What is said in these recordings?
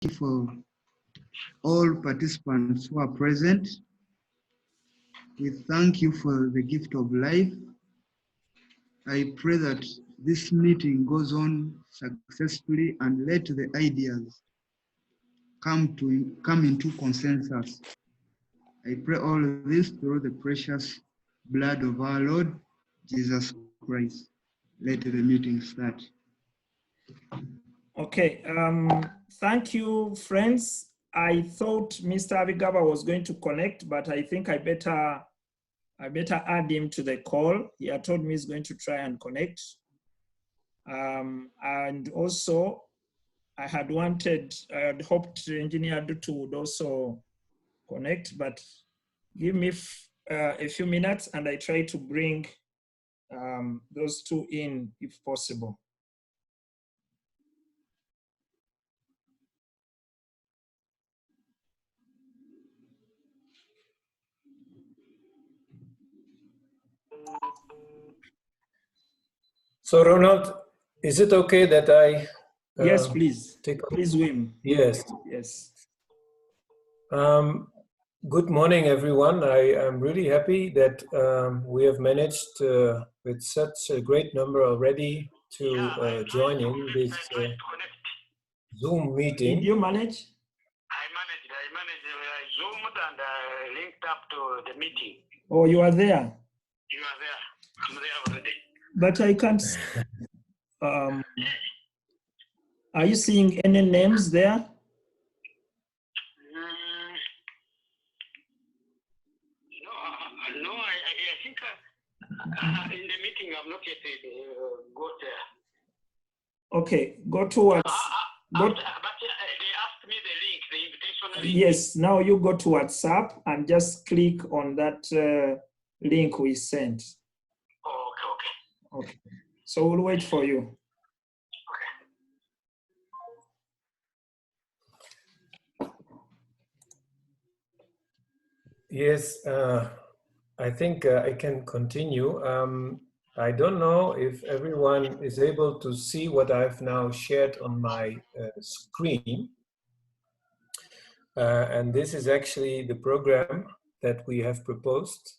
you for all participants who are present. We thank you for the gift of life. I pray that this meeting goes on successfully and let the ideas come into consensus. I pray all of this through the precious blood of our Lord Jesus Christ. Let the meeting start. Okay, thank you, friends. I thought Mr. Abigaba was going to connect, but I think I better add him to the call. He had told me he's going to try and connect. And also, I had hoped Engineer Dutu would also connect, but give me a few minutes and I try to bring those two in if possible. So Ronald, is it okay that I? Yes, please. Take please, Wim. Yes. Yes. Good morning, everyone. I am really happy that we have managed with such a great number already to join in this Zoom meeting. Did you manage? I managed. I zoomed and linked up to the meeting. Oh, you are there? You are there. I'm there already. But I can't. Are you seeing any names there? No, I think in the meeting I'm not yet got there. Okay, go towards. But they asked me the link, the invitation link. Yes, now you go to WhatsApp and just click on that link we sent. Okay. So we'll wait for you. Yes, I think I can continue. I don't know if everyone is able to see what I've now shared on my screen. And this is actually the program that we have proposed.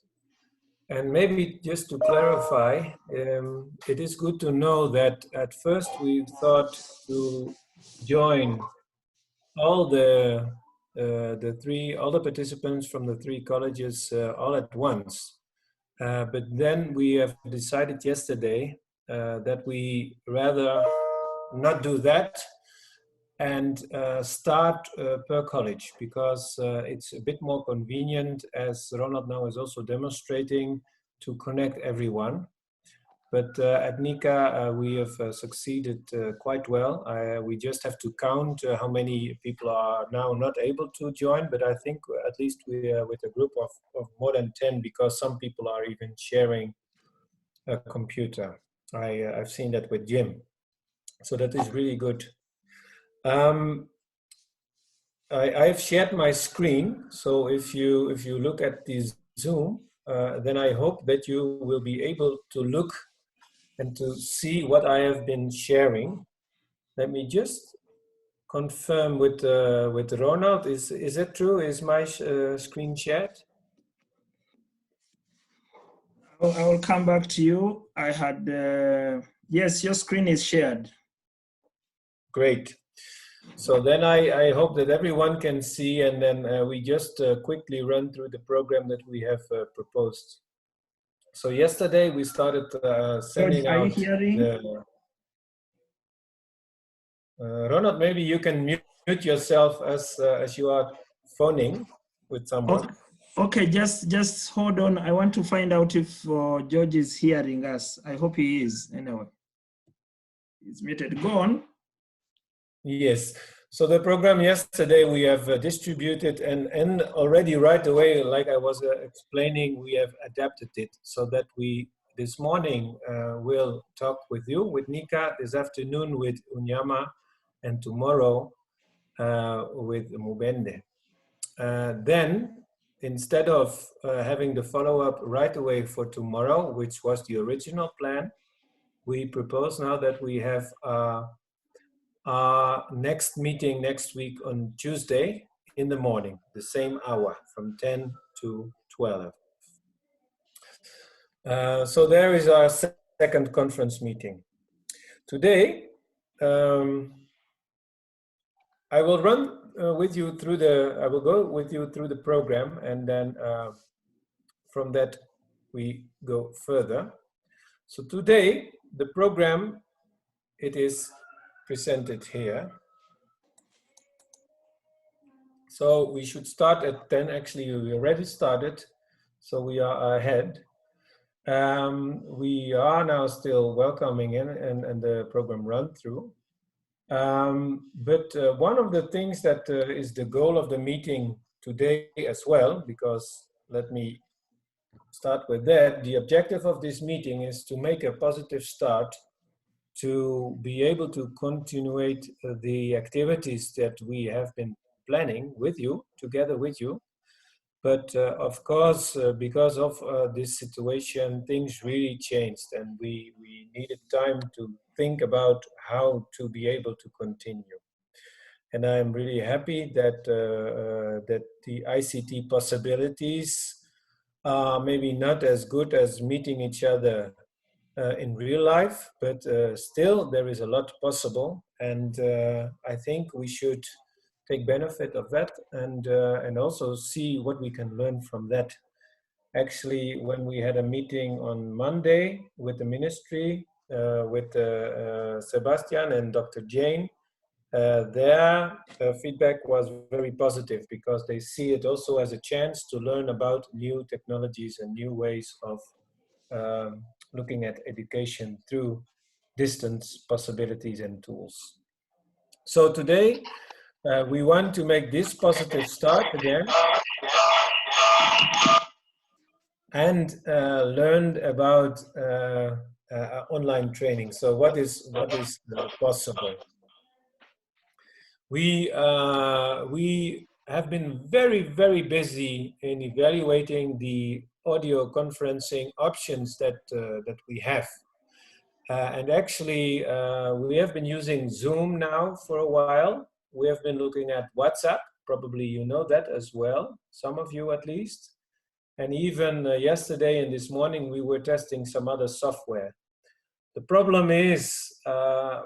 And maybe just to clarify, it is good to know that at first we thought to join all the participants from the three colleges all at once. But then we have decided yesterday that we rather not do that and start per college, because it's a bit more convenient, as Ronald now is also demonstrating, to connect everyone. But at NiCA, we have succeeded quite well. We just have to count how many people are now not able to join, but I think at least we are with a group of more than 10, because some people are even sharing a computer. I've seen that with Jim. So that is really good. I've shared my screen, so if you look at this Zoom, then I hope that you will be able to look and to see what I have been sharing. Let me just confirm with Ronald. Is it true? Is my screen shared? I will come back to you. I had yes, your screen is shared. Great. So then I hope that everyone can see, and then we just quickly run through the program that we have proposed. So yesterday we started sending George, out. are you hearing? Ronald, maybe you can mute yourself as you are phoning with someone. Okay, just hold on. I want to find out if George is hearing us. I hope he is. Anyway, he's muted. Go on. Yes. So the program yesterday we have distributed, and already right away, like I was explaining, we have adapted it so that we this morning will talk with you, with NiCA, this afternoon with Unyama, and tomorrow with Mubende. Then, instead of having the follow-up right away for tomorrow, which was the original plan, we propose now that we have our next meeting next week on Tuesday in the morning, the same hour from 10 to 12. So there is our second conference meeting. Today, I will run with you through I will go with you through the program, and then from that we go further. So today, the program, it is presented here. So we should start at 10. Actually, we already started, so we are ahead. We are now still welcoming in and the program run through. But one of the things that is the goal of the meeting today as well, because let me start with that, the objective of this meeting is to make a positive start to be able to continuate the activities that we have been planning with you, together with you. But of course, because of this situation, things really changed, and we needed time to think about how to be able to continue. And I'm really happy that that the ICT possibilities are maybe not as good as meeting each other in real life, but still there is a lot possible, and I think we should take benefit of that and also see what we can learn from that. Actually, when we had a meeting on Monday with the ministry, with Sebastian and Dr. Jane, their feedback was very positive because they see it also as a chance to learn about new technologies and new ways of looking at education through distance possibilities and tools. So today, we want to make this positive start again and learn about online training. So what is possible? We have been very busy in evaluating the audio conferencing options that we have. And actually, we have been using Zoom now for a while. We have been looking at WhatsApp. Probably you know that as well, some of you at least. And even yesterday and this morning, we were testing some other software. The problem is,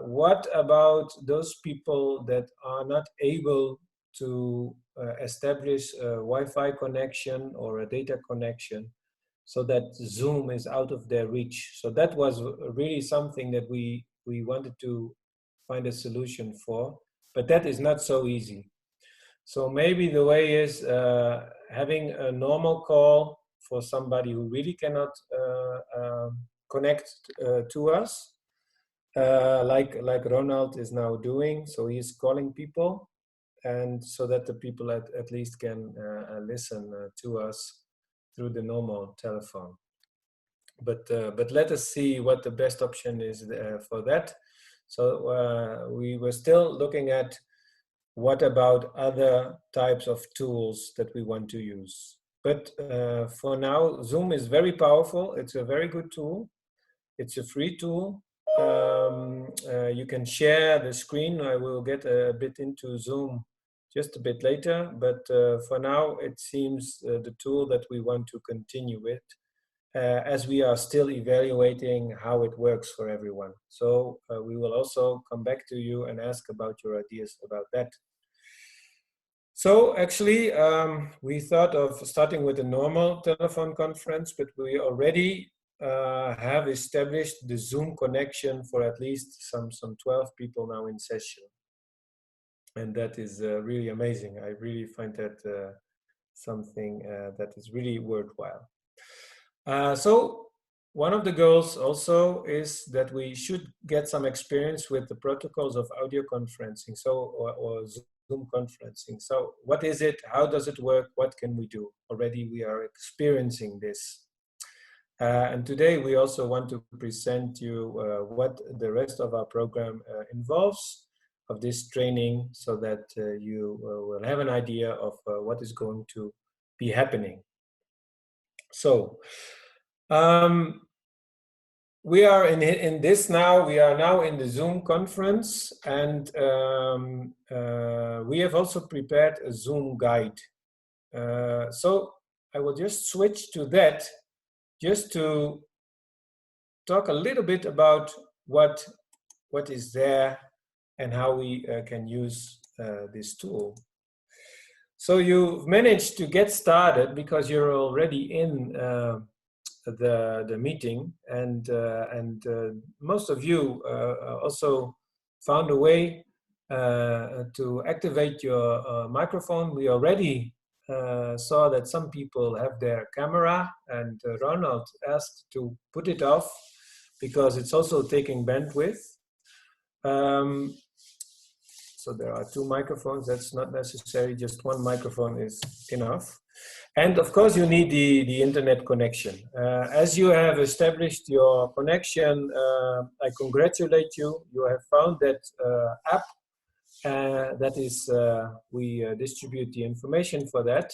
what about those people that are not able to establish a Wi-Fi connection or a data connection so that Zoom is out of their reach? So that was really something that we wanted to find a solution for, but that is not so easy. So maybe the way is having a normal call for somebody who really cannot connect to us, like Ronald is now doing. So he's calling people, and so that the people at least can listen to us through the normal telephone. But let us see what the best option is for that. So we were still looking at what about other types of tools that we want to use. But for now, Zoom is very powerful. It's a very good tool. It's a free tool. You can share the screen. I will get a bit into Zoom just a bit later, but for now, it seems the tool that we want to continue with, as we are still evaluating how it works for everyone. So we will also come back to you and ask about your ideas about that. So actually, we thought of starting with a normal telephone conference, but we already have established the Zoom connection for at least some 12 people now in session. And that is really amazing. I really find that something that is really worthwhile. So one of the goals also is that we should get some experience with the protocols of audio conferencing, so or Zoom conferencing. So what is it? How does it work? What can we do? Already we are experiencing this. And today we also want to present you what the rest of our program involves of this training, so that you will have an idea of what is going to be happening. So we are in this now. We are now in the Zoom conference, and we have also prepared a Zoom guide. So I will just switch to that, just to talk a little bit about what is there and how we can use this tool. So you've managed to get started because you're already in the meeting, and most of you also found a way to activate your microphone. We already saw that some people have their camera, and Ronald asked to put it off because it's also taking bandwidth. So there are two microphones. That's not necessary. Just one microphone is enough. And of course, you need the internet connection. As you have established your connection, I congratulate you. You have found that app. That is, we distribute the information for that.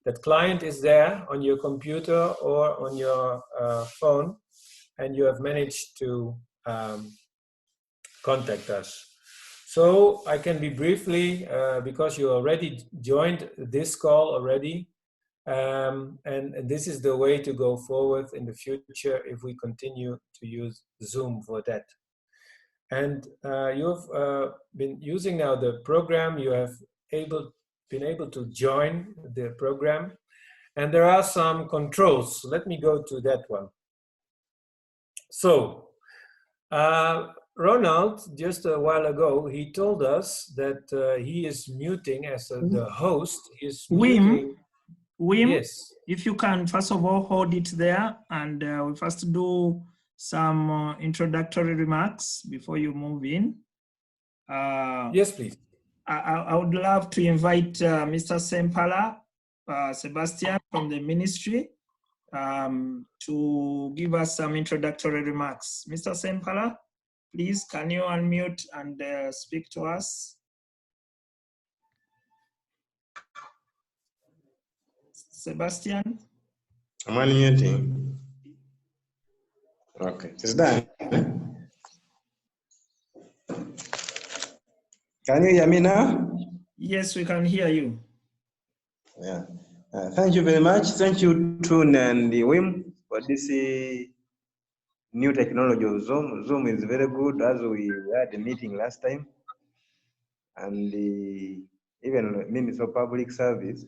That client is there on your computer or on your phone, and you have managed to contact us. So I can be briefly, because you already joined this call already, and this is the way to go forward in the future if we continue to use Zoom for that. And you've been using now the program. You have been able to join the program, and there are some controls. Let me go to that one. So Ronald, just a while ago, he told us that he is muting as the host. Is muting. Wim, yes. If you can, first of all, hold it there, and we first do some introductory remarks before you move in. Yes, please. I would love to invite Mr. Sempala, Sebastian from the ministry, to give us some introductory remarks. Mr. Sempala, please, can you unmute and speak to us? Sebastian? I'm unmuting. Okay, it's done. Can you hear me now? Yes, we can hear you. Yeah. Thank you very much. Thank you, Tune and Wim, for this new technology of Zoom. Zoom is very good, as we had a meeting last time. And even Minister of Public Service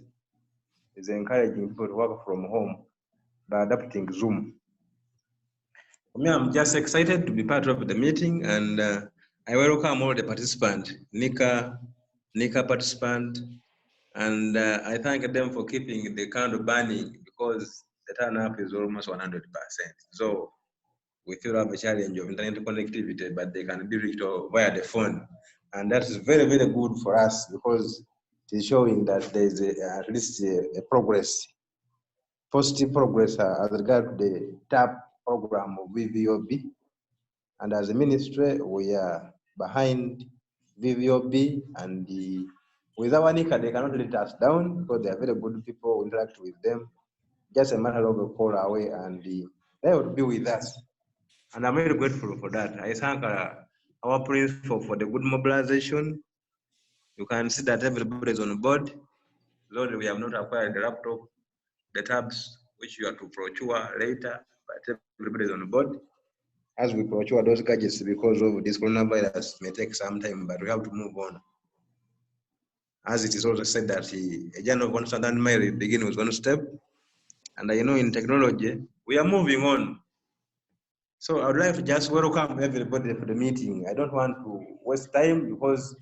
is encouraging people to work from home by adapting Zoom. For me, I'm just excited to be part of the meeting, and I welcome all the participants, NiCA participant, and I thank them for keeping the candle burning because the turn up is almost 100%. So we still have a challenge of internet connectivity, but they can be reached via the phone. And that is very, very good for us because it is showing that there is at least a progress, positive progress as regard to the TAP program of VVOB. And as a ministry, we are behind VVOB, and with our NiCA, they cannot let us down because they are very good people. We interact with them. Just a matter of a call away, and they will be with us. And I'm very grateful for that. I thank our principal for the good mobilization. You can see that everybody is on board. Though we have not acquired the laptop, the tabs, which you have to procure later, but everybody is on board. As we procure those gadgets because of this coronavirus may take some time, but we have to move on. As it is also said that a journey of one standard mile begins with one step. And I know in technology, we are moving on. So I would like to just welcome everybody for the meeting. I don't want to waste time because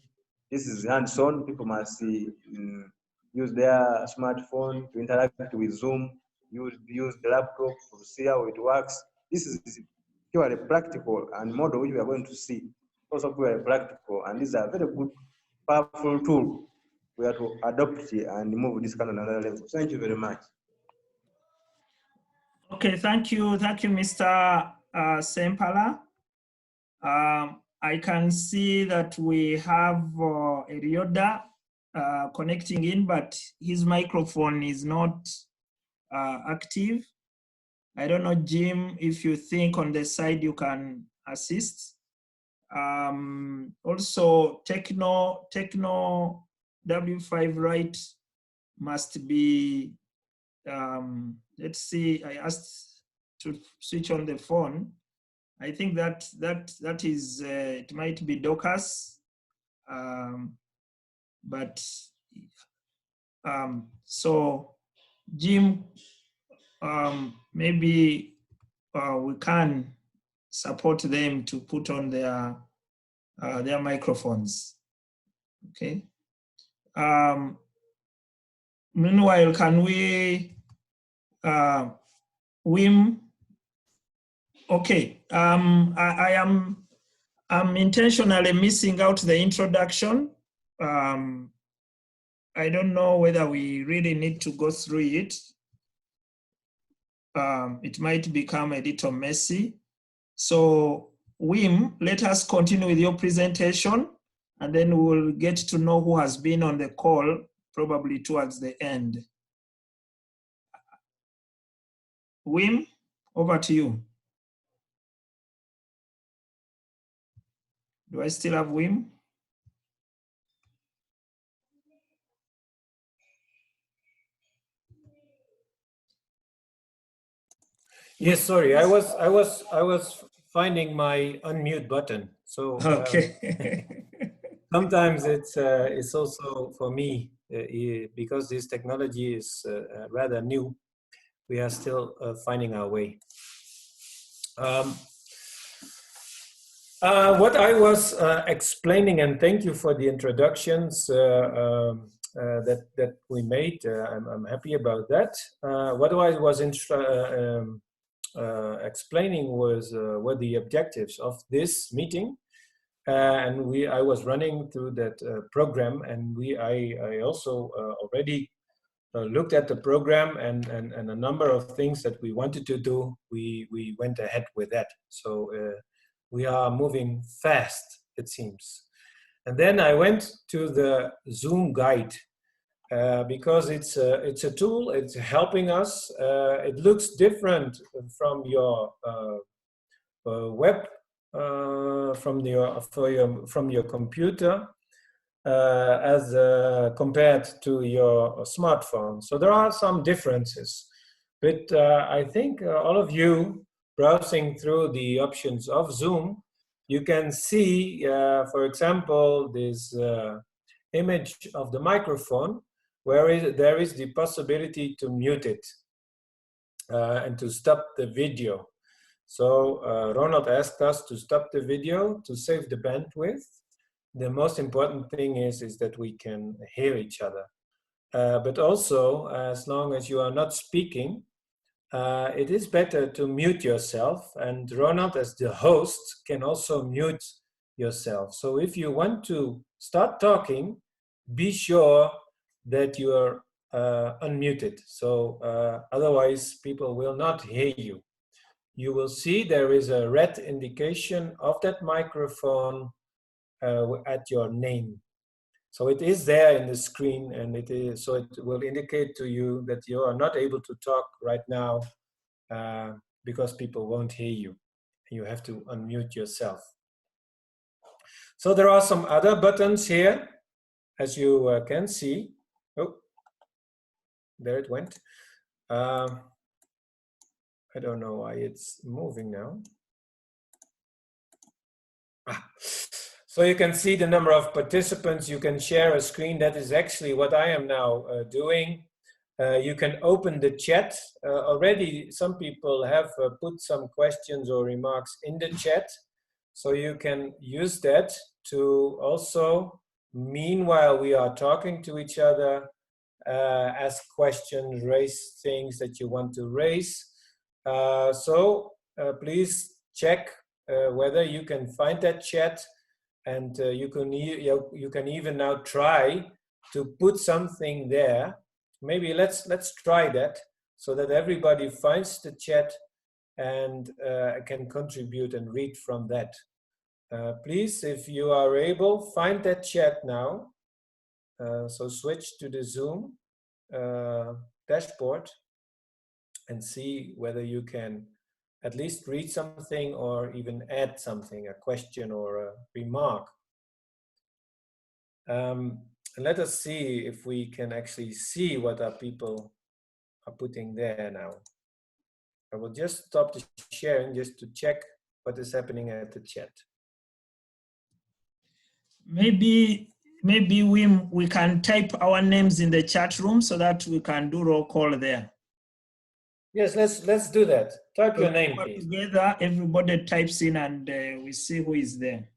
this is hands-on. People must use their smartphone to interact with Zoom, use the laptop to see how it works. This is purely practical, and model which we are going to see also purely practical. And these are very good, powerful tool. We have to adopt it and move this kind of another level. Thank you very much. Okay, thank you, Mr. Sempala. I can see that we have Erioda connecting in, but his microphone is not active. I don't know, Jim, if you think on the side you can assist. Also, Techno W5 right must be, let's see, I asked to switch on the phone. I think that is, it might be Docus, but so Jim, maybe we can support them to put on their microphones. Okay. Meanwhile, can we, Wim? Okay. I'm intentionally missing out the introduction. I don't know whether we really need to go through it. It might become a little messy. So, Wim, let us continue with your presentation, and then we'll get to know who has been on the call, probably towards the end. Wim, over to you. Do I still have Wim? Yes, sorry, I was finding my unmute button. So Okay. sometimes it's also for me because this technology is rather new. We are still finding our way. What I was explaining, and thank you for the introductions that we made. I'm happy about that. What I was explaining was what the objectives of this meeting, and I was running through that program, and I also already looked at the program and a number of things that we wanted to do. We went ahead with that. So we are moving fast, it seems. And then I went to the Zoom guide because it's a tool. It's helping us. It looks different from your web, from your computer, as compared to your smartphone. So there are some differences, but I think all of you browsing through the options of Zoom, you can see, for example, this image of the microphone, where there is the possibility to mute it and to stop the video. So Ronald asked us to stop the video to save the bandwidth. The most important thing is that we can hear each other. But also, as long as you are not speaking, it is better to mute yourself, and Ronald, as the host, can also mute yourself. So if you want to start talking, be sure that you are unmuted. So otherwise, people will not hear you. You will see there is a red indication of that microphone at your name. So it is there in the screen, and so it will indicate to you that you are not able to talk right now because people won't hear you. You have to unmute yourself. So there are some other buttons here, as you can see. Oh, there it went. I don't know why it's moving now. So you can see the number of participants. You can share a screen. That is actually what I am now doing. You can open the chat. Already some people have put some questions or remarks in the chat. So you can use that to also, meanwhile we are talking to each other, ask questions, raise things that you want to raise. So please check whether you can find that chat, and you can even now try to put something there. Maybe let's try that so that everybody finds the chat and can contribute and read from that. Please, if you are able, find that chat now. So switch to the Zoom dashboard and see whether you can at least read something or even add something, a question or a remark. Let us see if we can actually see what our people are putting there now. I will just stop the sharing just to check what is happening at the chat. Maybe we can type our names in the chat room so that we can do roll call there. Yes, let's do that. Type your name, please. Together, everybody types in and we see who is there.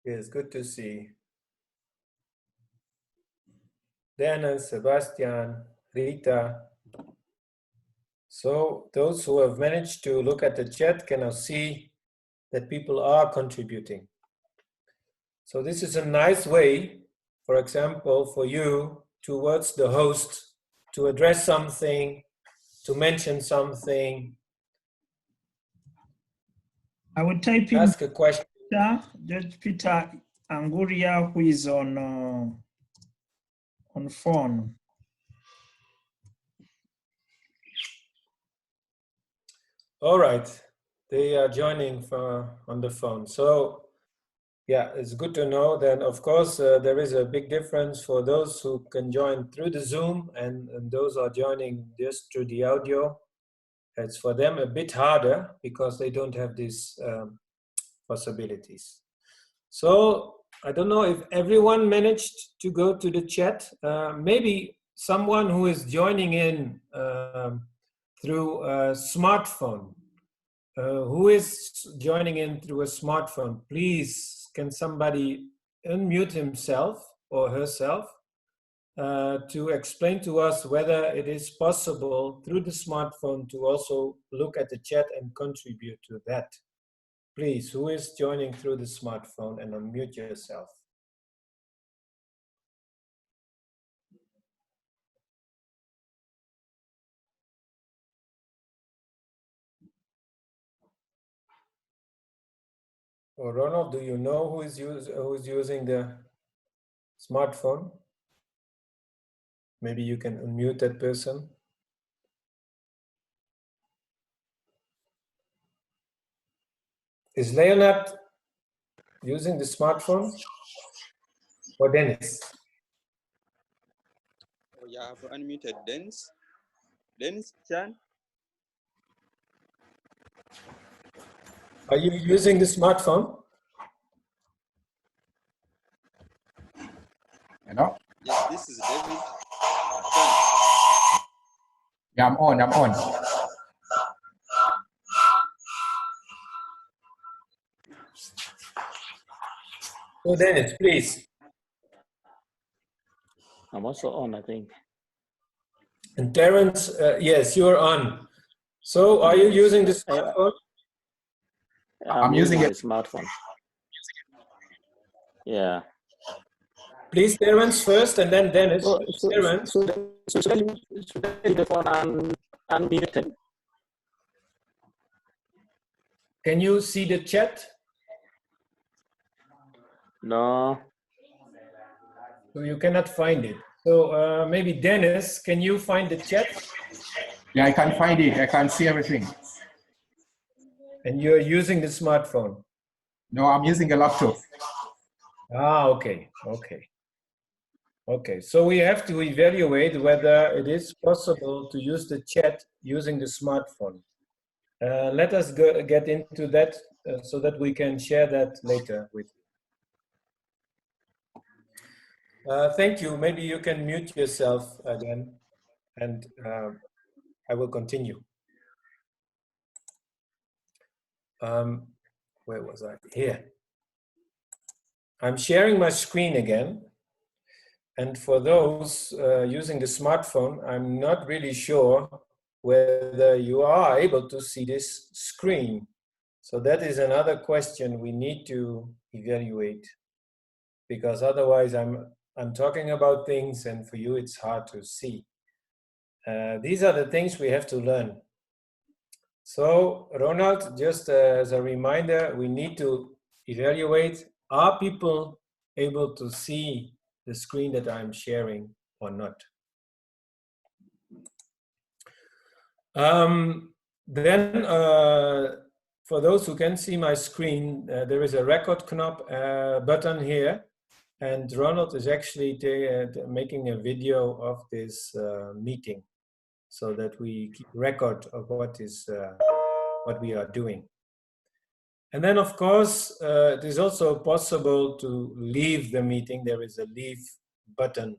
Yes, good to see. Dennis, Sebastian, Rita. So those who have managed to look at the chat can now see that people are contributing. So this is a nice way, for example, for you towards the host to address something, to mention something. I will type in Ask a question. Judge Peter Anguria, who is on phone. All right, they are joining on the phone. So yeah, it's good to know that, of course, there is a big difference for those who can join through the Zoom and those are joining just through the audio. It's for them a bit harder because they don't have these possibilities. So I don't know if everyone managed to go to the chat. Maybe someone who is joining in through a smartphone. Who is joining in through a smartphone? Please, can somebody unmute himself or herself to explain to us whether it is possible through the smartphone to also look at the chat and contribute to that? Please, who is joining through the smartphone, and unmute yourself. Or Ronald, do you know who is using the smartphone? Maybe you can unmute that person. Is Leonard using the smartphone? Or Dennis? Oh, yeah, I've unmuted Dennis. Dennis Chan. Are you using the smartphone? Hello? Yes, this is David. Yeah, I'm on. So Dennis, please. I'm also on, I think. And Terence, yes, you're on. So are you using the smartphone? I'm using the smartphone. Yeah. Please, Terence first, and then Dennis. So Terence. should I leave the phone unmuted? Can you see the chat? No. So you cannot find it. So maybe Dennis, can you find the chat? Yeah, I can find it. I can see everything. And you're using the smartphone? No, I'm using a laptop. Ah, okay. Okay, so we have to evaluate whether it is possible to use the chat using the smartphone. Let us get into that so that we can share that later with you. Thank you. Maybe you can mute yourself again, and I will continue. Where was I? Here. I'm sharing my screen again. And for those using the smartphone, I'm not really sure whether you are able to see this screen. So that is another question we need to evaluate, because otherwise I'm talking about things and for you it's hard to see. These are the things we have to learn. So Ronald, just as a reminder, we need to evaluate, are people able to see the screen that I'm sharing or not? Then for those who can see my screen, there is a record knob button here, and Ronald is actually making a video of this meeting so that we keep record of what we are doing. And then, of course, it is also possible to leave the meeting. There is a leave button,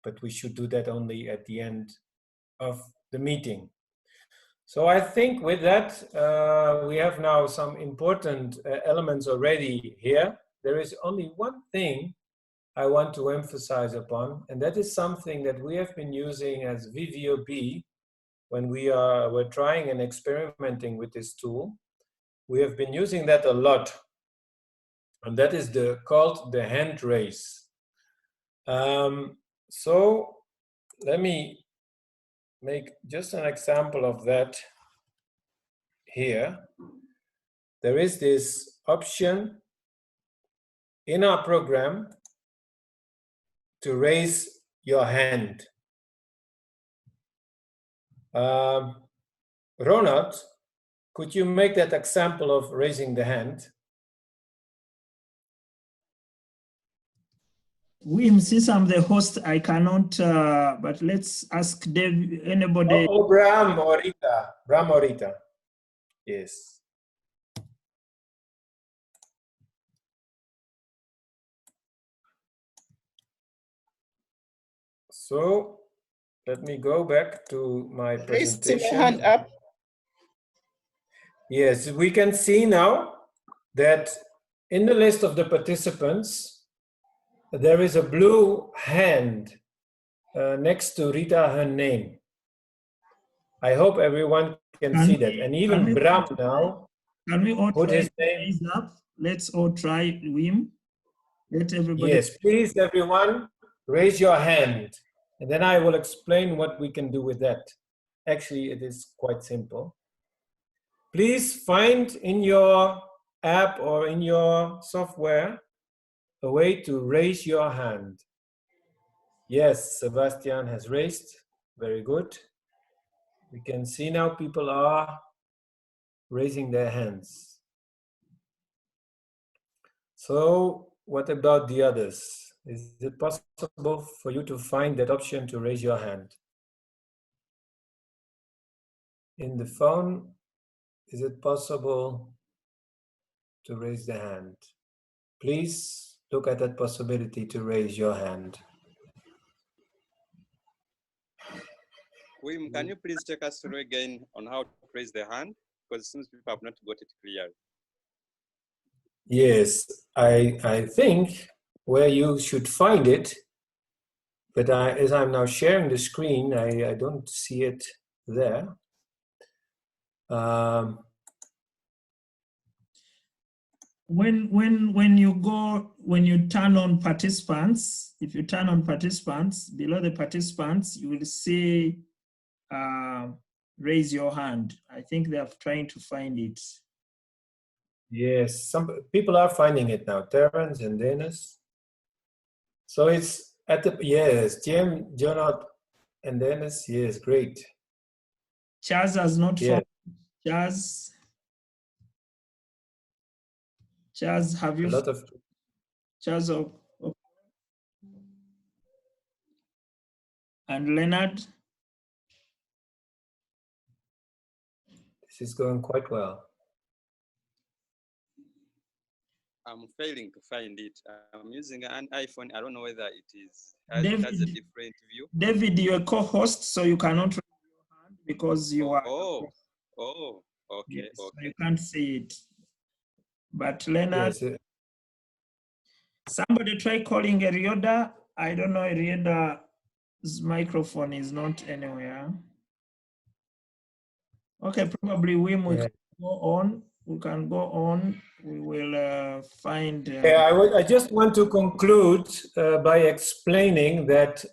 but we should do that only at the end of the meeting. So I think with that, we have now some important elements already here. There is only one thing I want to emphasize upon, and that is something that we have been using as VVOB when we're trying and experimenting with this tool. We have been using that a lot, and that is called the hand raise. So let me make just an example of that here. There is this option in our program to raise your hand. Ronald, could you make that example of raising the hand? Wim, since I'm the host, I cannot, but let's ask Dave, anybody. Oh, Bram or Rita. Bram or Rita. Yes. So let me go back to my presentation. Hand up. Yes, we can see now that in the list of the participants, there is a blue hand next to Rita, her name. I hope everyone can see that. And even Bram now put his name up. Let's all try, Wim. Let everybody. Yes, please, everyone, raise your hand. And then I will explain what we can do with that. Actually, it is quite simple. Please find in your app or in your software a way to raise your hand. Yes, Sebastian has raised. Very good. We can see now people are raising their hands. So what about the others? Is it possible for you to find that option to raise your hand? In the phone, is it possible to raise the hand? Please look at that possibility to raise your hand. Wim, can you please take us through again on how to raise the hand? Because it seems people have not got it clear. Yes, I think where you should find it, but as I'm now sharing the screen, I don't see it there. When you turn on participants, if you turn on participants, below the participants, you will see raise your hand. I think they are trying to find it. Yes, some people are finding it now, Terence and Dennis. So it's at the, yes, Jim, Jonathan, and Dennis, yes, great. Chaz has not found Chaz, have you? A lot of Chaz and Leonard? This is going quite well. I'm failing to find it. I'm using an iPhone. I don't know whether it has a different view. David, you're a co-host, so you cannot raise your hand because you are. Okay, yes, okay. So you can't see it. But Leonard, yes, somebody try calling Erioda. I don't know, Erioda's microphone is not anywhere. Okay, probably we can go on. We can go on. We will find. I just want to conclude by explaining that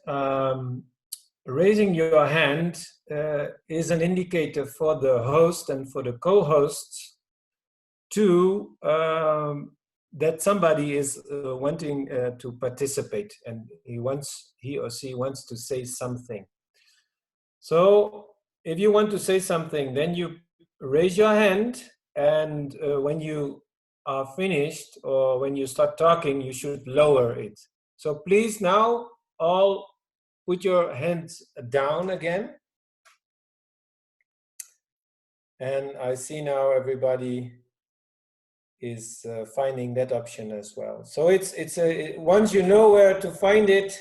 raising your hand is an indicator for the host and for the co-hosts to that somebody is wanting to participate, and he or she wants to say something. So if you want to say something, then you raise your hand, and when you are finished or when you start talking, you should lower it. So please now all put your hands down again. And I see now everybody is finding that option as well. So once you know where to find it,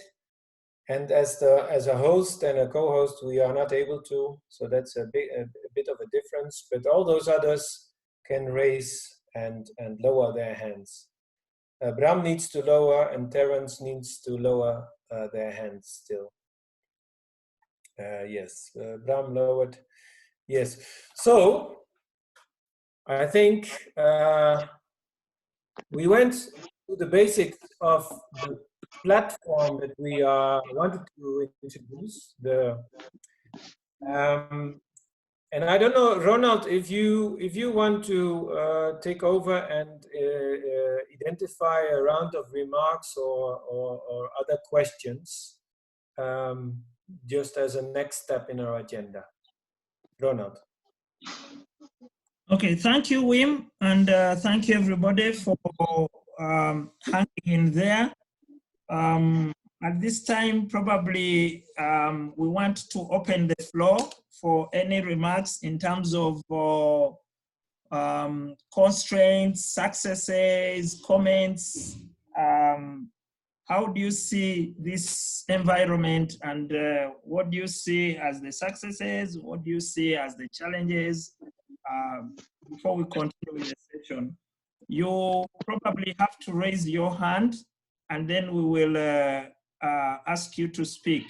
and as a host and a co-host, we are not able to. So that's a bit of a difference. But all those others can raise and lower their hands. Bram needs to lower, and Terence needs to lower their hands still. Yes, Bram lowered. Yes. So I think we went to the basics of the platform that we wanted to introduce. And I don't know, Ronald, if you want to take over and identify a round of remarks or other questions, just as a next step in our agenda. Ronald. Okay, thank you, Wim, and thank you everybody for hanging in there. At this time, probably we want to open the floor for any remarks in terms of constraints, successes, comments. How do you see this environment, and what do you see as the successes? What do you see as the challenges? Before we continue with the session, you probably have to raise your hand, and then we will ask you to speak.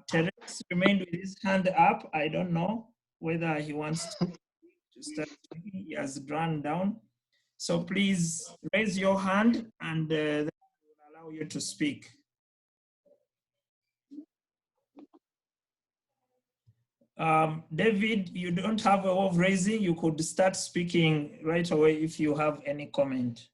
Terence remained with his hand up. I don't know whether he wants to start speaking. He has gone down. So please raise your hand, and then we will allow you to speak. David, you don't have a way of raising. You could start speaking right away if you have any comment.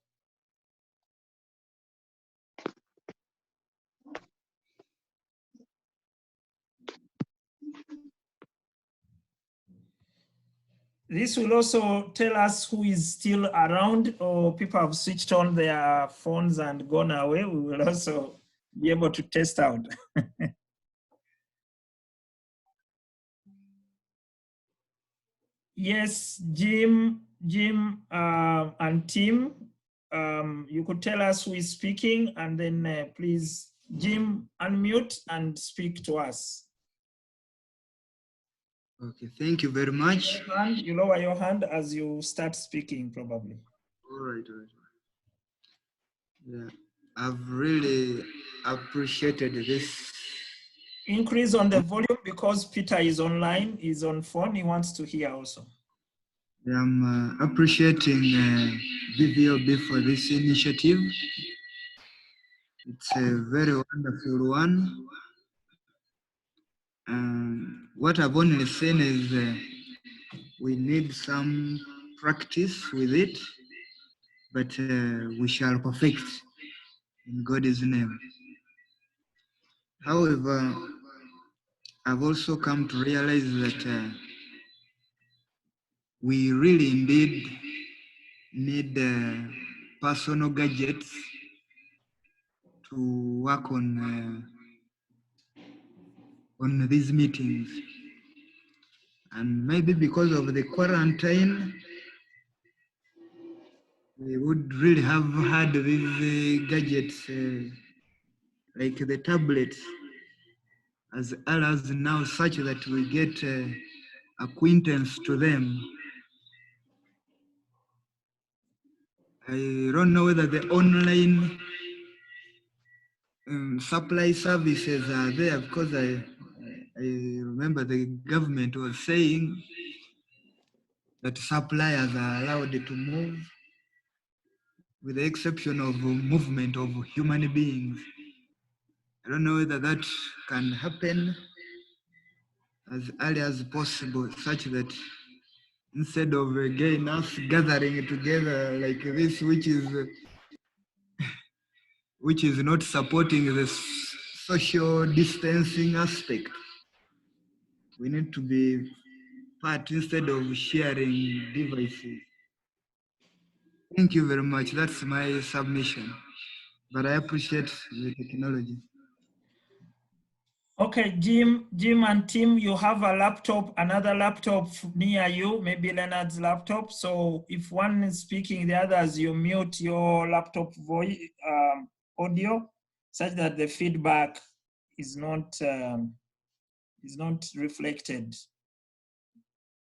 This will also tell us who is still around, or people have switched on their phones and gone away. We will also be able to test out. Yes, Jim, and Tim, you could tell us who is speaking, and then please, Jim, unmute and speak to us. Okay, thank you very much. You lower your hand as you start speaking, probably. All right. Yeah, I've really appreciated this. Increase on the volume because Peter is online, he's on phone, he wants to hear also. I'm appreciating VVOB for this initiative. It's a very wonderful one. What I've only seen is we need some practice with it, but we shall perfect in God's name. However, I've also come to realize that we really indeed need personal gadgets to work on these meetings. And maybe because of the quarantine, we would really have had these gadgets like the tablets as well as now, such that we get acquaintance to them. I don't know whether the online supply services are there, because I remember the government was saying that suppliers are allowed to move with the exception of movement of human beings. I don't know whether that can happen as early as possible, such that instead of again us gathering together like this, which is not supporting the social distancing aspect, we need to be part instead of sharing devices. Thank you very much. That's my submission. But I appreciate the technology. Okay, Jim and Tim, you have a laptop, another laptop near you, maybe Leonard's laptop. So if one is speaking, the others, you mute your laptop voice audio, such that the feedback is not reflected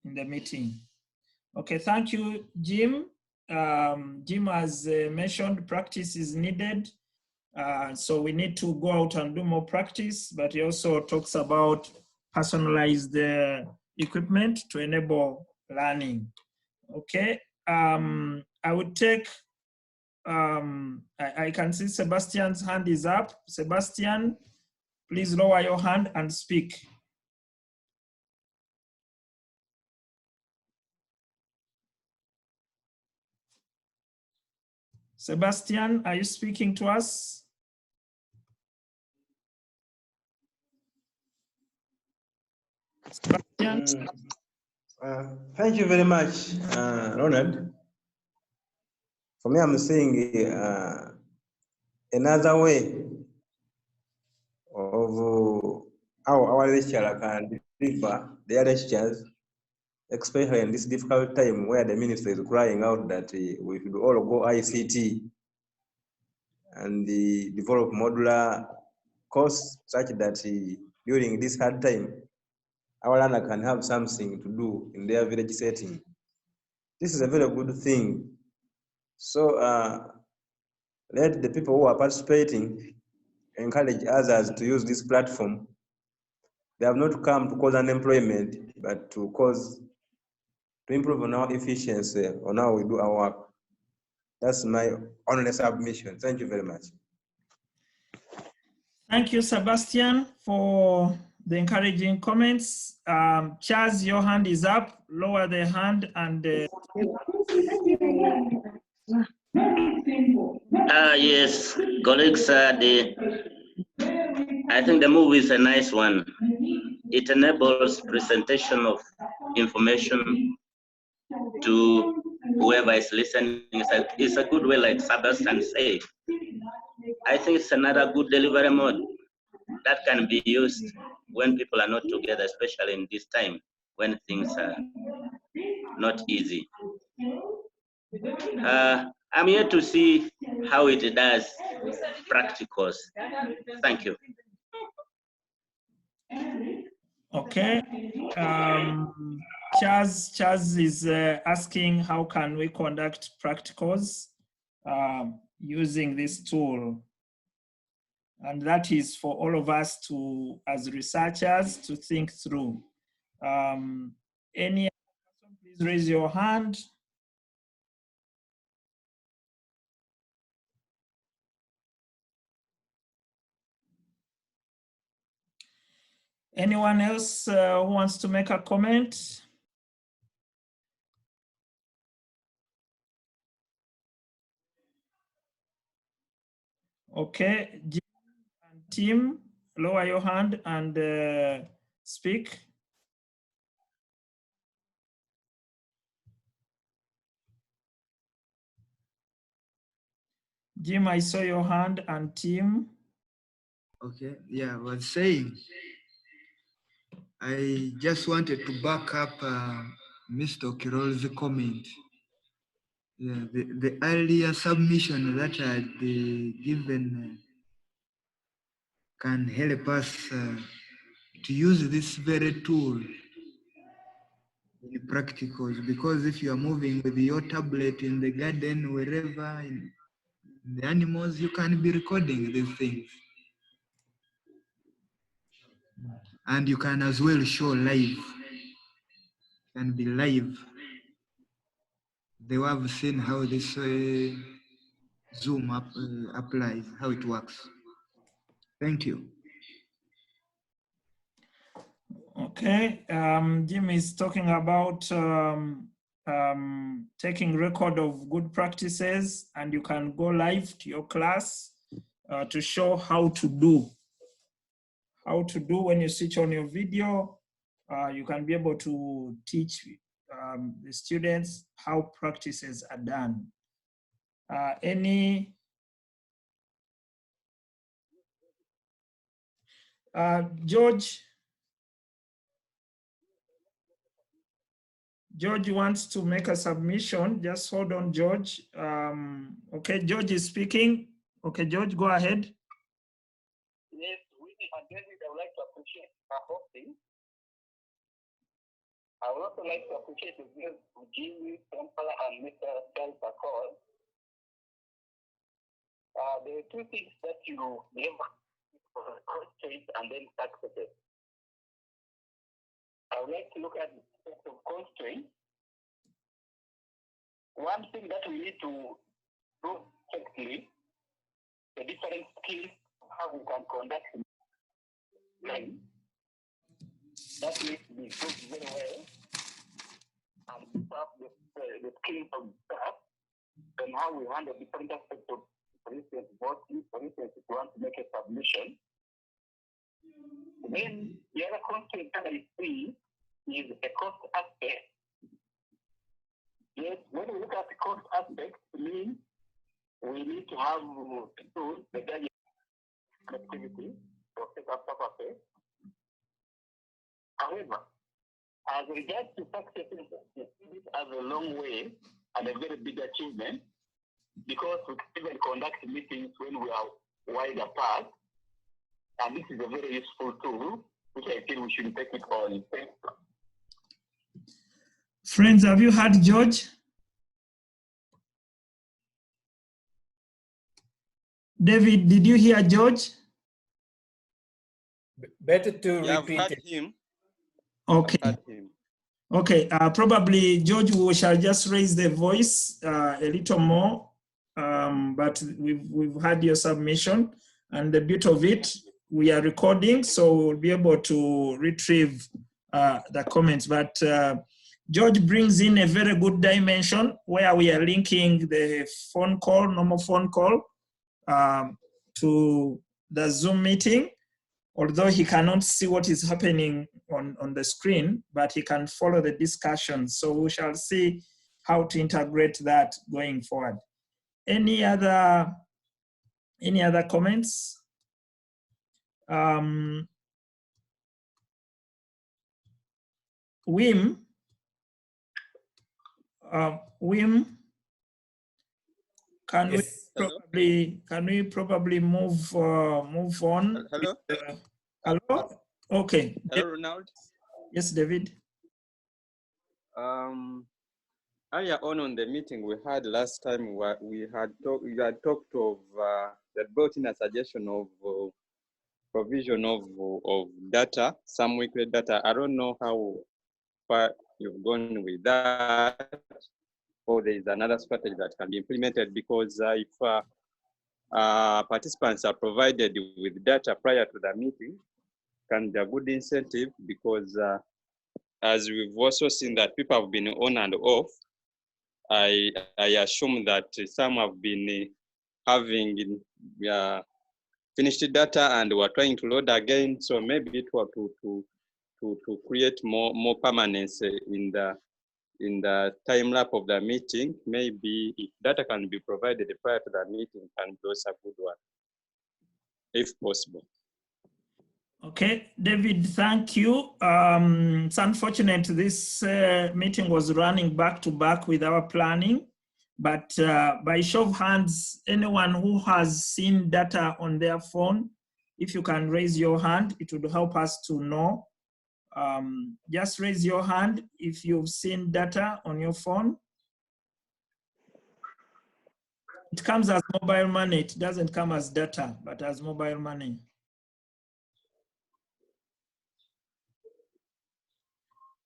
in the meeting. Okay, thank you, Jim. Jim has mentioned practice is needed. So we need to go out and do more practice, but he also talks about personalized equipment to enable learning. Okay, I would take, I can see Sebastian's hand is up. Sebastian, please lower your hand and speak. Sebastian, are you speaking to us? Sebastian? Thank you very much, Ronald. For me, I'm saying another way of how our lecturer can deliver their lectures, especially in this difficult time where the minister is crying out that we should all go ICT and develop modular course such that during this hard time, our learner can have something to do in their village setting. This is a very good thing. So let the people who are participating encourage others to use this platform. They have not come to cause unemployment, but to improve on our efficiency on how we do our work. That's my only submission. Thank you very much. Thank you, Sebastian, for the encouraging comments. Charles, your hand is up. Lower the hand and. Yes, colleagues, I think the movie is a nice one. It enables presentation of information to whoever is listening. It's a good way, like Sebastian said. I think it's another good delivery mode that can be used when people are not together, especially in this time when things are not easy. I'm here to see how it does practicals. Thank you. Okay. Chaz is asking how can we conduct practicals using this tool. And that is for all of us to, as researchers, to think through. Any other person, please raise your hand. Anyone else who wants to make a comment? Okay, Jim and Tim, lower your hand and speak. Jim, I saw your hand, and Tim. Okay, yeah, I was saying, I just wanted to back up Mr. Kirol's comment. Yeah, the earlier submission that I had given can help us to use this very tool in practicals, because if you are moving with your tablet in the garden, wherever, in the animals, you can be recording these things. And you can as well show live, can be live. They have seen how this Zoom applies, how it works. Thank you. Okay, Jim is talking about taking record of good practices, and you can go live to your class to show how to do. How to do when you switch on your video, you can be able to teach the students how practices are done. George wants to make a submission. Just hold on, George. Okay, George is speaking. Okay, George, go ahead. Yes, and David, I would like to appreciate our hosting. I would also like to appreciate the views of Jimmy, Kampala, and Mr. Call. There are two things that you gave constraints and then successes. I would like to look at the aspect of constraints. One thing that we need to do effectively, the different skills, how we can conduct learning. That needs to be improved very well. And have the skills of staff and how we handle different aspects of, for instance, voting, for instance, if you want to make a submission. Then the other constraint that I see is the cost aspect. Yes, when we look at the cost aspect, it means we need to have tools, the connectivity for setup purposes. However, as regards to success, it has a long way and a very big achievement because we can even conduct meetings when we are wide apart. And this is a very useful tool, which I feel we should take it on. Friends, have you heard George? David, did you hear George? Better to Yeah, repeat I've heard it. him. Okay. I've heard him. Okay, probably George, we shall just raise the voice a little more, but we've had your submission, and the beauty of it, we are recording, so we'll be able to retrieve the comments. But George brings in a very good dimension where we are linking the phone call, normal phone call, to the Zoom meeting. Although he cannot see what is happening on the screen, but he can follow the discussion. So we shall see how to integrate that going forward. Any other comments? Wim, can Yes. we probably move on? Hello? Hello? Okay. Hello, Ronald. Yes, David. Earlier on the meeting we had last time, you had talked of that brought in a suggestion of provision of data, some weekly data. I don't know how far you've gone with that, or there is another strategy that can be implemented, because if participants are provided with data prior to the meeting, can be a good incentive, because as we've also seen that people have been on and off, I assume that some have been having finished data and we're trying to load again. So maybe it was to create more permanence in the time lap of the meeting. Maybe if data can be provided prior to the meeting, can be also a good one, if possible. Okay, David, thank you. It's unfortunate this meeting was running back to back with our planning, but by show of hands, anyone who has seen data on their phone, if you can raise your hand, it would help us to know. Just raise your hand if you've seen data on your phone. It comes as mobile money. It doesn't come as data, but as mobile money.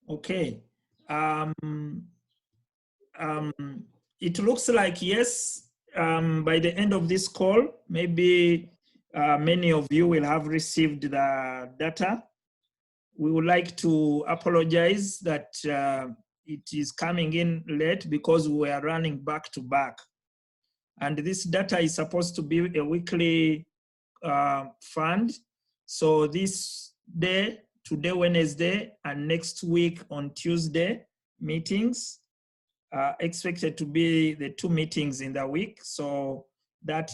Okay. It looks like yes, by the end of this call, maybe many of you will have received the data. We would like to apologize that it is coming in late because we are running back to back. And this data is supposed to be a weekly fund. So this day, today, Wednesday, and next week on Tuesday, meetings are expected to be the 2 meetings in the week. So that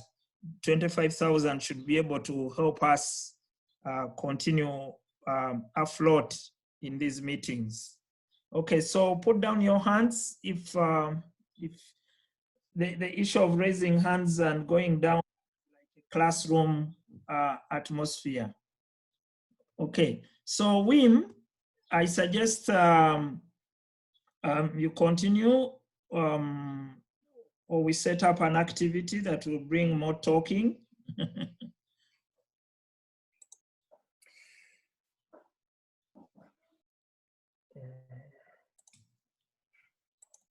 25,000 should be able to help us continue afloat in these meetings. Okay, so put down your hands if the issue of raising hands and going down like a classroom atmosphere. Okay, so Wim, I suggest you continue or we set up an activity that will bring more talking.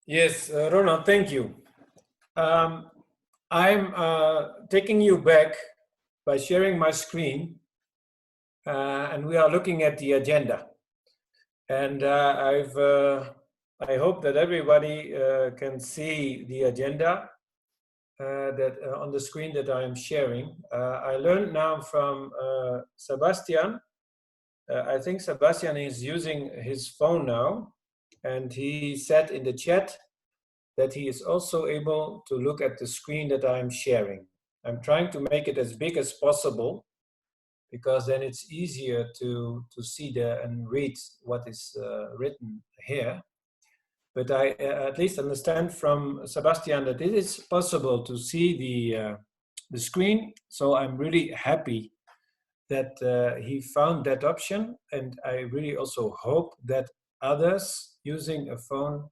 Yes, Ronald, thank you. I'm taking you back by sharing my screen, and we are looking at the agenda. And I hope that everybody can see the agenda that on the screen that I am sharing. I learned now from Sebastian. I think Sebastian is using his phone now, and he said in the chat that he is also able to look at the screen that I'm sharing. I'm trying to make it as big as possible because then it's easier to see there and read what is written here. But I at least understand from Sebastian that it is possible to see the screen. So I'm really happy that he found that option. And I really also hope that others using a phone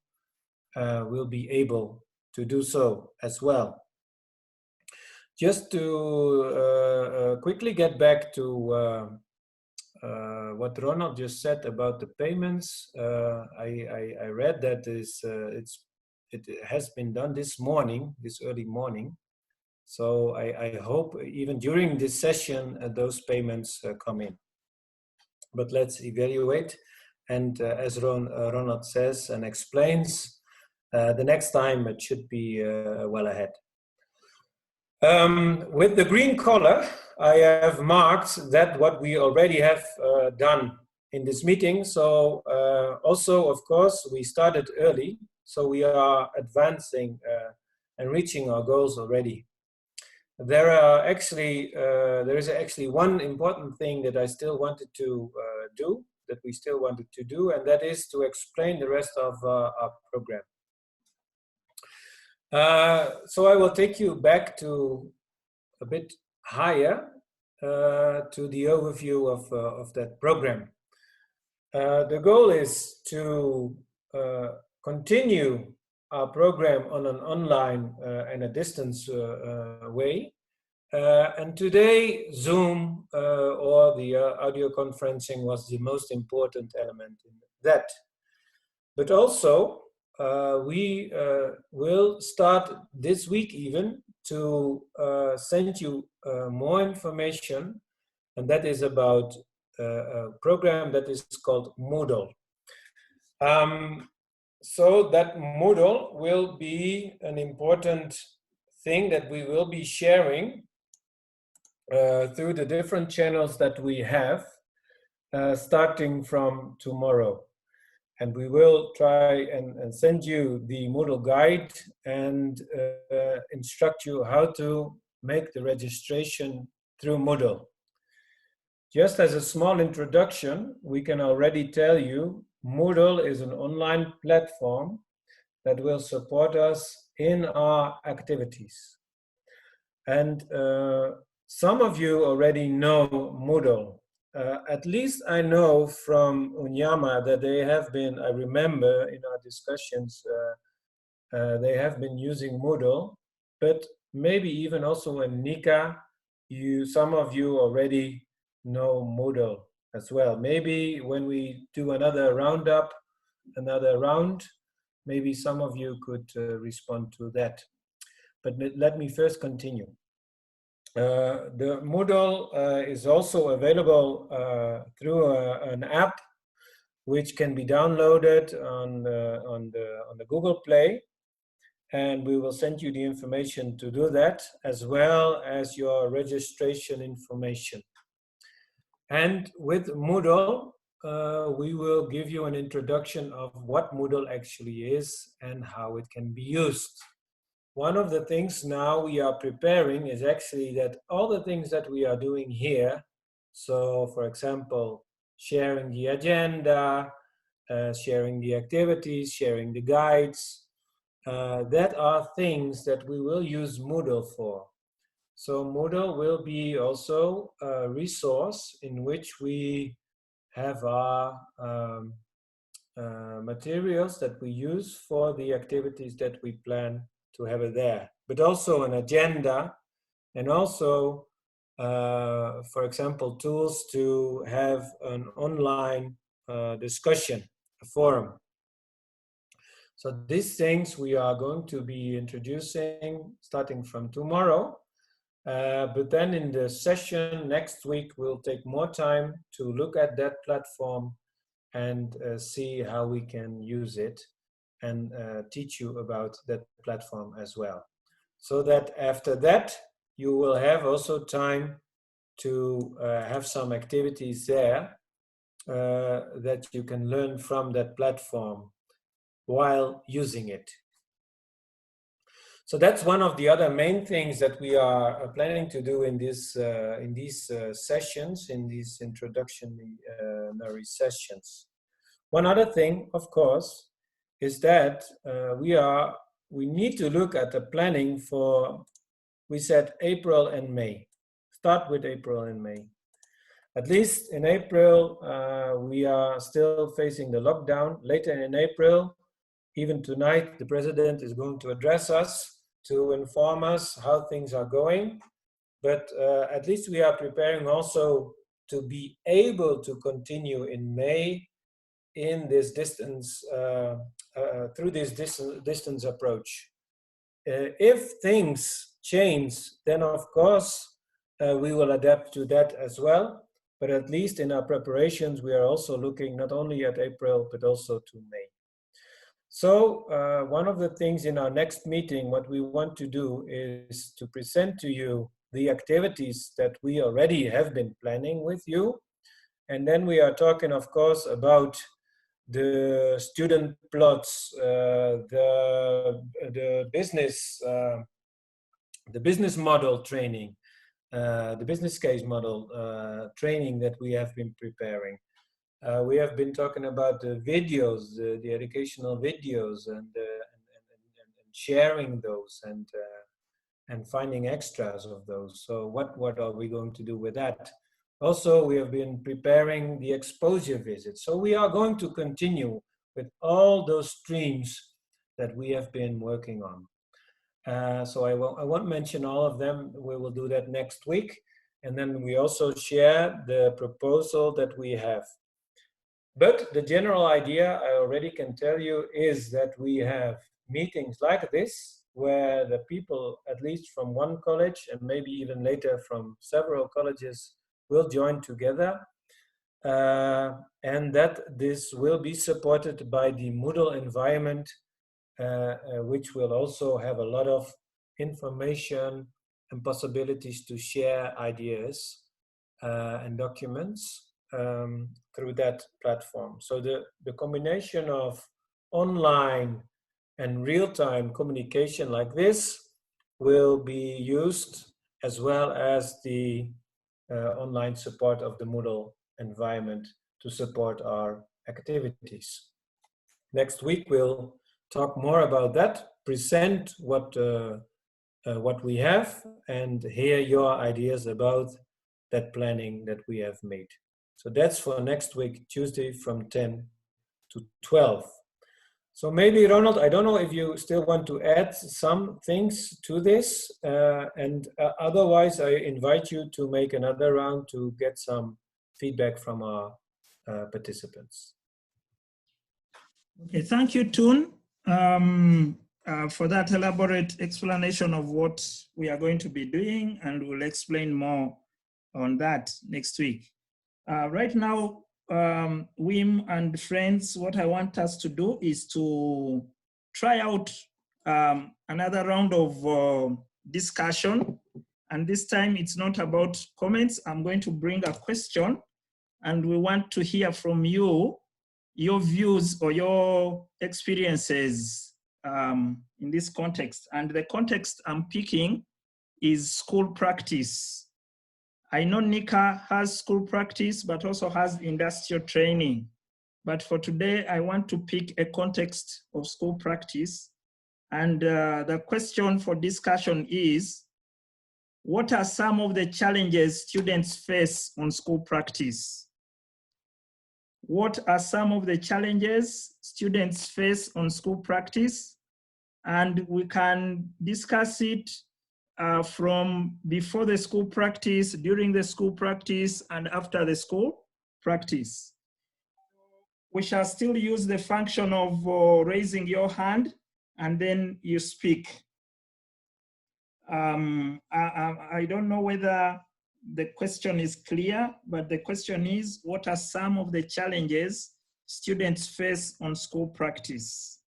will be able to do so as well. Just to quickly get back to what Ronald just said about the payments, I read that it has been done this morning, this early morning. So I hope even during this session those payments come in. But let's evaluate. And as Ronald says and explains, the next time it should be well ahead. With the green color, I have marked that what we already have done in this meeting. So also, of course, we started early, so we are advancing and reaching our goals already. There is actually one important thing that I still wanted to do, that we still wanted to do, and that is to explain the rest of our program. So I will take you back to a bit higher to the overview of that program. The goal is to continue our program on an online and a distance way. And today, Zoom or the audio conferencing was the most important element in that. But also, we will start this week even to send you more information, and that is about a program that is called Moodle. So that Moodle will be an important thing that we will be sharing through the different channels that we have, starting from tomorrow. And we will try and send you the Moodle guide and instruct you how to make the registration through Moodle. Just as a small introduction, we can already tell you Moodle is an online platform that will support us in our activities. And some of you already know Moodle. At least I know from Unyama that they have been, I remember in our discussions, they have been using Moodle, but maybe even also in NiCA, some of you already know Moodle as well. Maybe when we do another roundup, another round, maybe some of you could respond to that. But let me first continue. The Moodle is also available through an app which can be downloaded on the Google Play, and we will send you the information to do that, as well as your registration information. And with Moodle, we will give you an introduction of what Moodle actually is and how it can be used. One of the things now we are preparing is actually that all the things that we are doing here, so for example, sharing the agenda, sharing the activities, sharing the guides, that are things that we will use Moodle for. So Moodle will be also a resource in which we have our materials that we use for the activities that we plan to have it there, but also an agenda, and also, for example, tools to have an online discussion, a forum. So these things we are going to be introducing starting from tomorrow. But then in the session next week, we'll take more time to look at that platform and see how we can use it and teach you about that platform as well. So that after that, you will have also time to have some activities there that you can learn from that platform while using it. So that's one of the other main things that we are planning to do in these sessions, in these introductory sessions. One other thing, of course, is that we need to look at the planning for, we said April and May. Start with April and May. At least in April, we are still facing the lockdown. Later in April, even tonight, the president is going to address us to inform us how things are going. But at least we are preparing also to be able to continue in May in this distance, through this distance approach. If things change, then of course, we will adapt to that as well. But at least in our preparations, we are also looking not only at April, but also to May. So one of the things in our next meeting, what we want to do is to present to you the activities that we already have been planning with you. And then we are talking, of course, about the student plots, the business model training, the business case model training that we have been preparing. We have been talking about the videos, the educational videos, and sharing those and finding extras of those. So what are we going to do with that? Also, we have been preparing the exposure visits. So we are going to continue with all those streams that we have been working on. So I won't mention all of them. We will do that next week. And then we also share the proposal that we have. But the general idea, I already can tell you, is that we have meetings like this, where the people, at least from one college, and maybe even later from several colleges, will join together. And that this will be supported by the Moodle environment, which will also have a lot of information and possibilities to share ideas and documents through that platform. So the combination of online and real-time communication like this will be used, as well as the online support of the Moodle environment to support our activities. Next week we'll talk more about that, present what we have, and hear your ideas about that planning that we have made. So that's for next week, Tuesday from 10 to 12. So maybe, Ronald, I don't know if you still want to add some things to this, and otherwise I invite you to make another round to get some feedback from our participants. Okay, thank you, Toon. for that elaborate explanation of what we are going to be doing, and we'll explain more on that next week. Right now, Wim and friends, what I want us to do is to try out another round of discussion. And this time it's not about comments. I'm going to bring a question, and we want to hear from you, your views or your experiences in this context. And the context I'm picking is school practice. I know NiCA has school practice, but also has industrial training. But for today, I want to pick a context of school practice. And the question for discussion is, what are some of the challenges students face on school practice? What are some of the challenges students face on school practice? And we can discuss it from before the school practice, during the school practice, and after the school practice. We shall still use the function of raising your hand, and then you speak. I don't know whether the question is clear, but the question is, what are some of the challenges students face on school practice?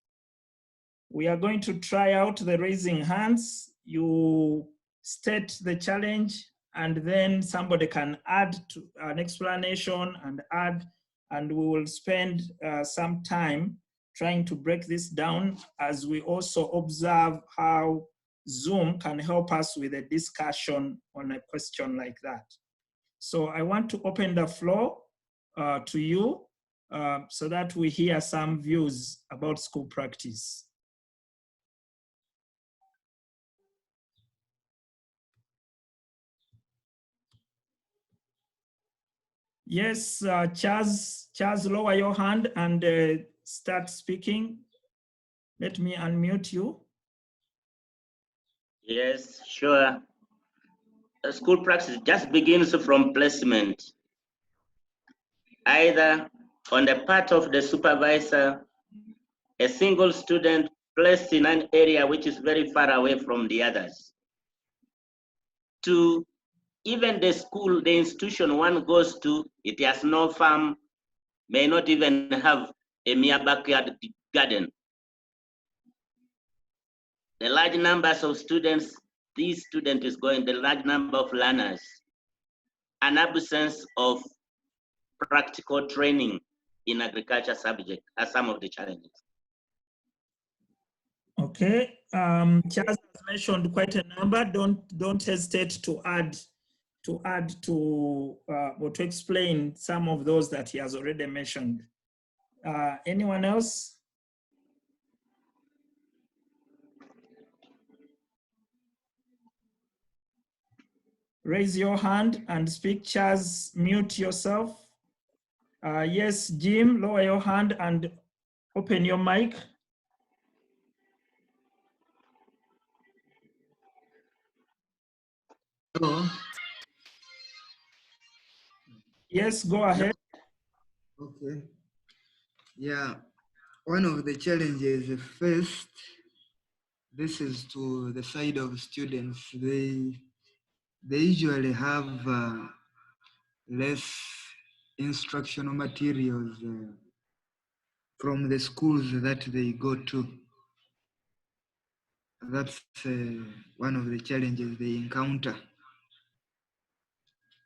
We are going to try out the raising hands. You state the challenge, and then somebody can add to an explanation and add, and we will spend some time trying to break this down as we also observe how Zoom can help us with a discussion on a question like that. So I want to open the floor to you so that we hear some views about school practice. Yes, Charles, lower your hand and start speaking. Let me unmute you. Yes, sure. School practice just begins from placement, either on the part of the supervisor, a single student placed in an area which is very far away from the others, to even the school, the institution one goes to, it has no farm, may not even have a mere backyard garden. The large numbers of students, these student is going, the large number of learners, an absence of practical training in agriculture subject are some of the challenges. Okay, Charles has mentioned quite a number. Don't hesitate to add to or to explain some of those that he has already mentioned. Anyone else? Raise your hand and speak. Charles, mute yourself. Yes, Jim, lower your hand and open your mic. Hello. Yes, go ahead. Okay. Yeah, one of the challenges first, this is to the side of students. They usually have less instructional materials from the schools that they go to. That's one of the challenges they encounter.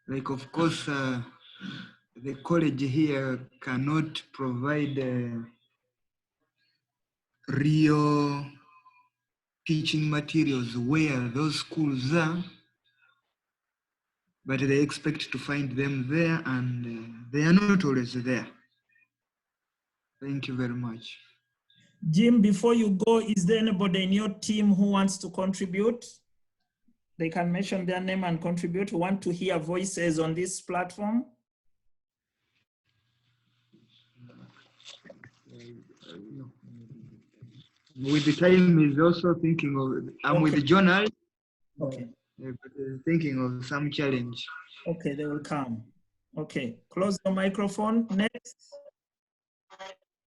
Like, of course, the college here cannot provide real teaching materials where those schools are, but they expect to find them there, and they are not always there. Thank you very much. Jim, before you go, is there anybody in your team who wants to contribute? They can mention their name and contribute. We want to hear voices on this platform. With the time is also thinking of, I'm with the journal. Okay. Thinking of some challenge. Okay, they will come. Okay, close the microphone. Next,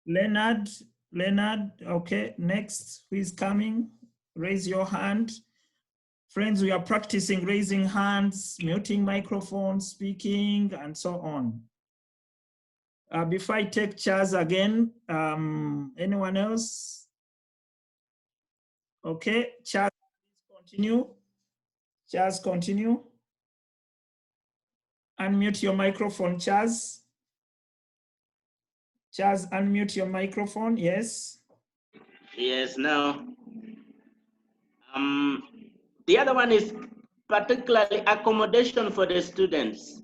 Leonard, Leonard, okay. Next, who is coming? Raise your hand. Friends, we are practicing raising hands, muting microphones, speaking, and so on. Before I take Charles again, anyone else? Okay, Charles, please continue. Charles, continue. Unmute your microphone, Charles. Charles, unmute your microphone, yes. Yes, now. The other one is particularly accommodation for the students.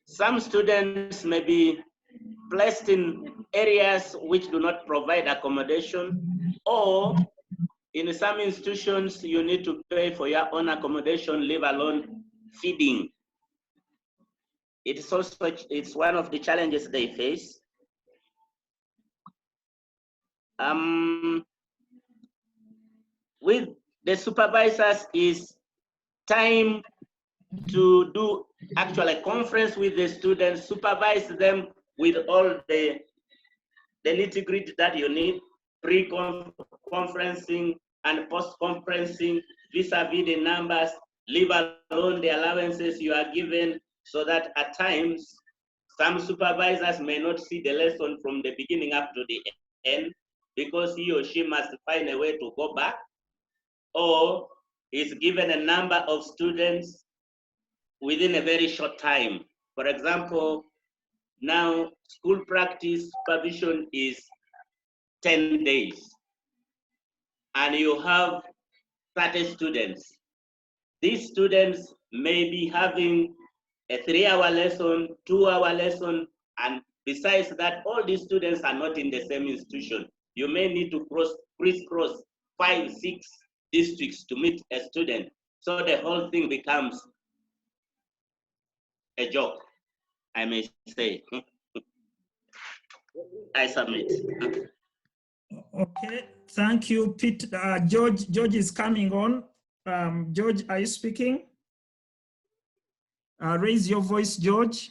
Some students may be placed in areas which do not provide accommodation, or in some institutions, you need to pay for your own accommodation, leave alone feeding. It's one of the challenges they face. With the supervisors is time to do actually a conference with the students, supervise them with all the nitty-gritty that you need, pre-conferencing and post-conferencing, vis-a-vis the numbers, leave alone the allowances you are given, so that at times, some supervisors may not see the lesson from the beginning up to the end, because he or she must find a way to go back, or is given a number of students within a very short time. For example, now school practice supervision is 10 days, and you have 30 students. These students may be having a 3-hour lesson, 2-hour lesson, and besides that, all these students are not in the same institution. You may need to crisscross 5, 6 districts to meet a student. So the whole thing becomes a joke, I may say. I submit. Okay, thank you, Pete. George is coming on. George, are you speaking? Raise your voice, George.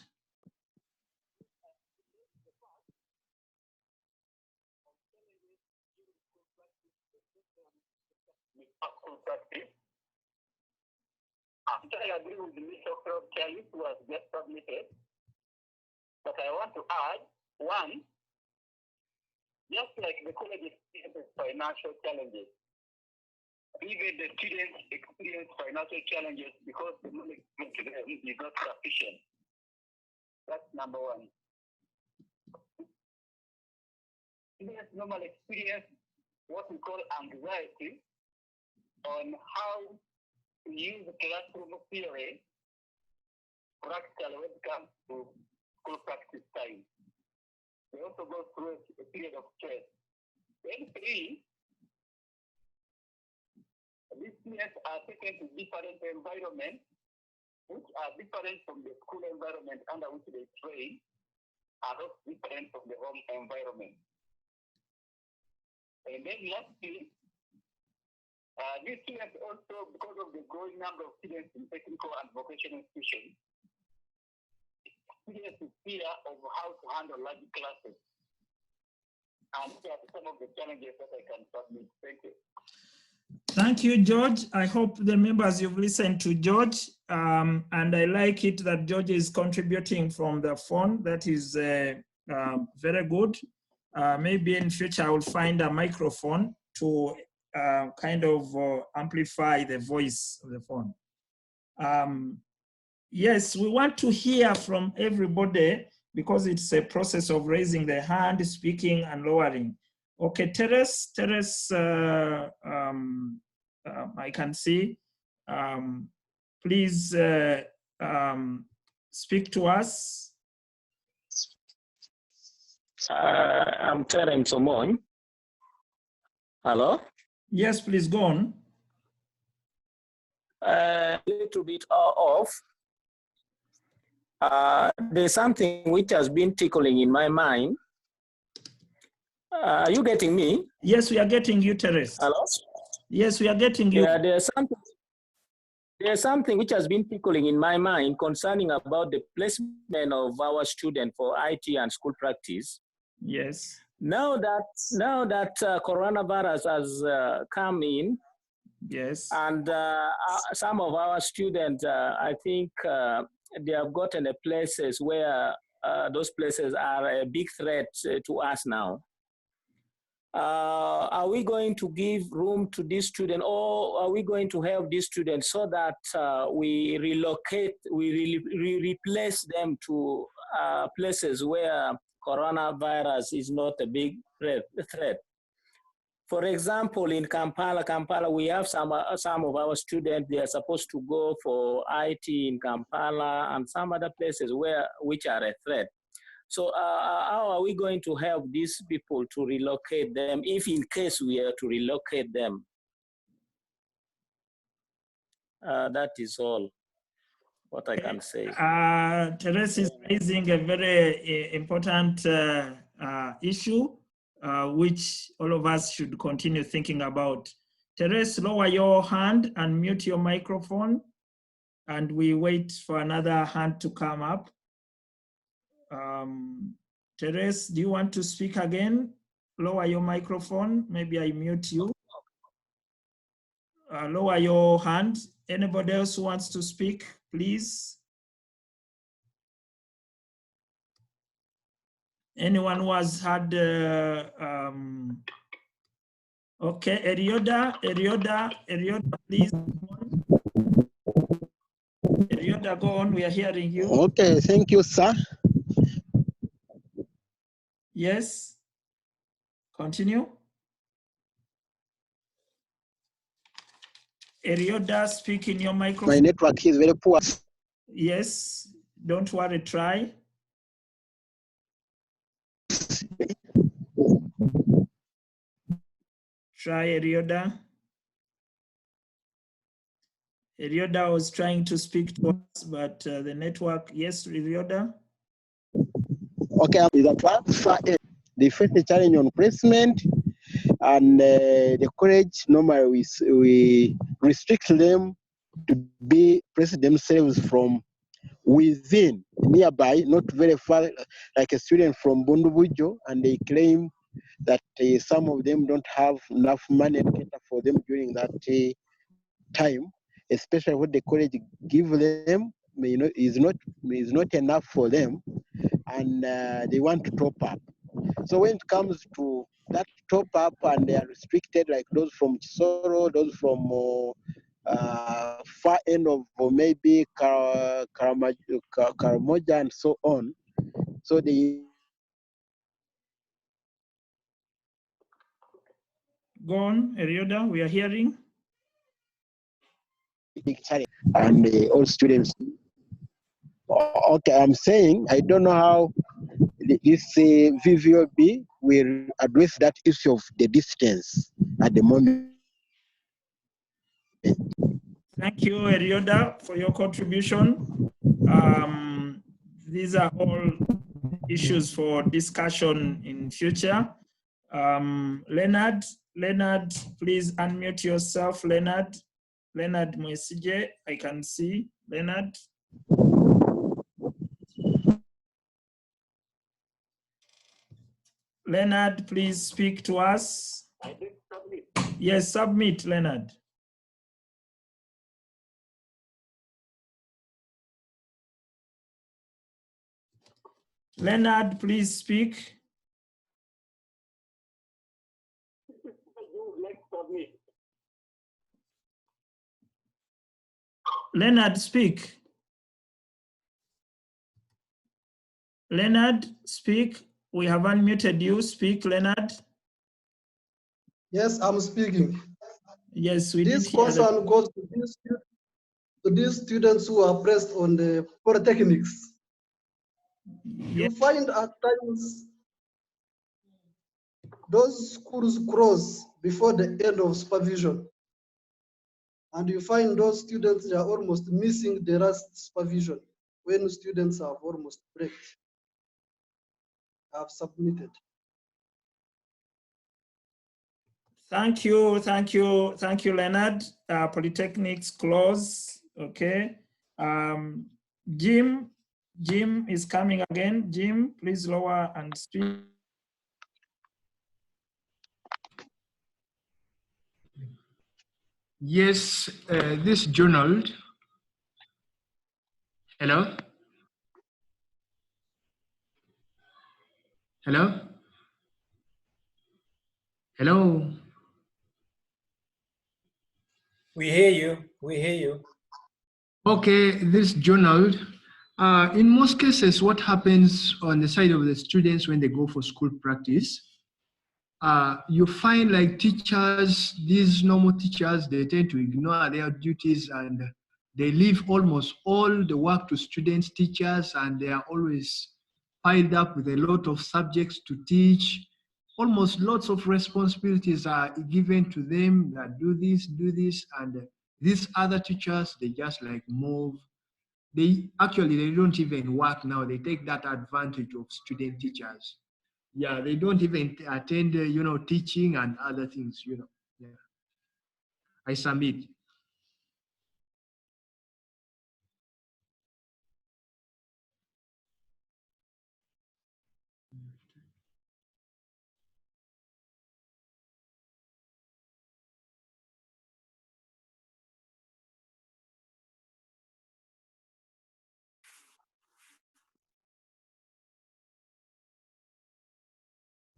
I agree with the list of Kelly who has just submitted, but I want to add one, just like the college experiences financial challenges, even the students experience financial challenges because the money given to them is not sufficient. That's number one. Students normally experience what we call anxiety on how to use classroom theory practically when it comes to school practice time. They also go through a period of stress. Then three, these students are taken to different environments, which are different from the school environment under which they train, are not different from the home environment. And then lastly, these students also, because of the growing number of students in technical and vocational institutions, experience fear of how to handle large classes. And these are some of the challenges that I can submit. Thank you. Thank you, George. I hope the members you've listened to George, and I like it that George is contributing from the phone. That is very good. Maybe in future I will find a microphone to kind of amplify the voice of the phone. Yes, we want to hear from everybody because it's a process of raising the hand, speaking, and lowering. Okay, Teres, I can see. Please speak to us. I'm Terence Omon. Hello? Yes, please go on. A little bit off. There's something which has been tickling in my mind. Are you getting me? Yes, we are getting you, Teres. Hello? Yes, we are getting you. Yeah, there's something which has been tickling in my mind concerning about the placement of our student for IT and school practice. Yes. Now that coronavirus has come in, yes, and some of our students, I think they have gotten a places where those places are a big threat to us now. Are we going to give room to these students, or are we going to help these students so that we relocate, we replace them to places where coronavirus is not a big threat? For example, in Kampala, we have some of our students, they are supposed to go for IT in Kampala and some other places which are a threat. So how are we going to help these people to relocate them if in case we are to relocate them? That is all what I can say. Therese is raising a very important issue, which all of us should continue thinking about. Therese, lower your hand and mute your microphone, and we wait for another hand to come up. Therese, do you want to speak again? Lower your microphone. Maybe I mute you. Lower your hand. Anybody else who wants to speak, please? Anyone who has had, okay, Erioda, please. Erioda, go on, we are hearing you. Okay, thank you, sir. Yes, continue. Erioda, speak in your microphone. My network is very poor. Yes, don't worry, try. Try, Erioda. Erioda was trying to speak to us, but the network, yes, Erioda. Okay, they face a challenge on placement, and the college normally we restrict them to be place themselves from within, nearby, not very far, like a student from Bundubujo, and they claim that some of them don't have enough money to cater for them during that time, especially what the college give them, is not enough for them, and they want to top up. So when it comes to that top up, and they are restricted, like those from Chisoro, those from far end of maybe Karamoja and so on. So they go on, Erioda, we are hearing. And all students. Okay, I'm saying I don't know how this VVOB will address that issue of the distance at the moment. Thank you, Erioda, for your contribution. These are all issues for discussion in future. Leonard, please unmute yourself, Leonard Mwesije, I can see. Leonard. Leonard, please speak to us. Yes, submit, Leonard. Leonard, please speak. Leonard, speak. Leonard, speak. We have unmuted you. Speak, Leonard. Yes, I'm speaking. Yes, we this did hear concern that. goes to these students who are pressed on the polytechnics. Yes. You find at times those schools close before the end of supervision. And you find those students are almost missing the last supervision when students have almost breaked. Have submitted. Thank you, Leonard. Polytechnics close, okay. Jim is coming again. Jim, please lower and speak. Yes, this journal. Hello? Hello? Hello? We hear you. We hear you. Okay, this journal. In most cases, what happens on the side of the students when they go for school practice, you find like teachers, these normal teachers, they tend to ignore their duties and they leave almost all the work to students, teachers, and they are always piled up with a lot of subjects to teach. Almost lots of responsibilities are given to them that do this, and these other teachers, they just like move. They don't even work now. They take that advantage of student teachers. Yeah, they don't even attend, teaching and other things, Yeah. I submit.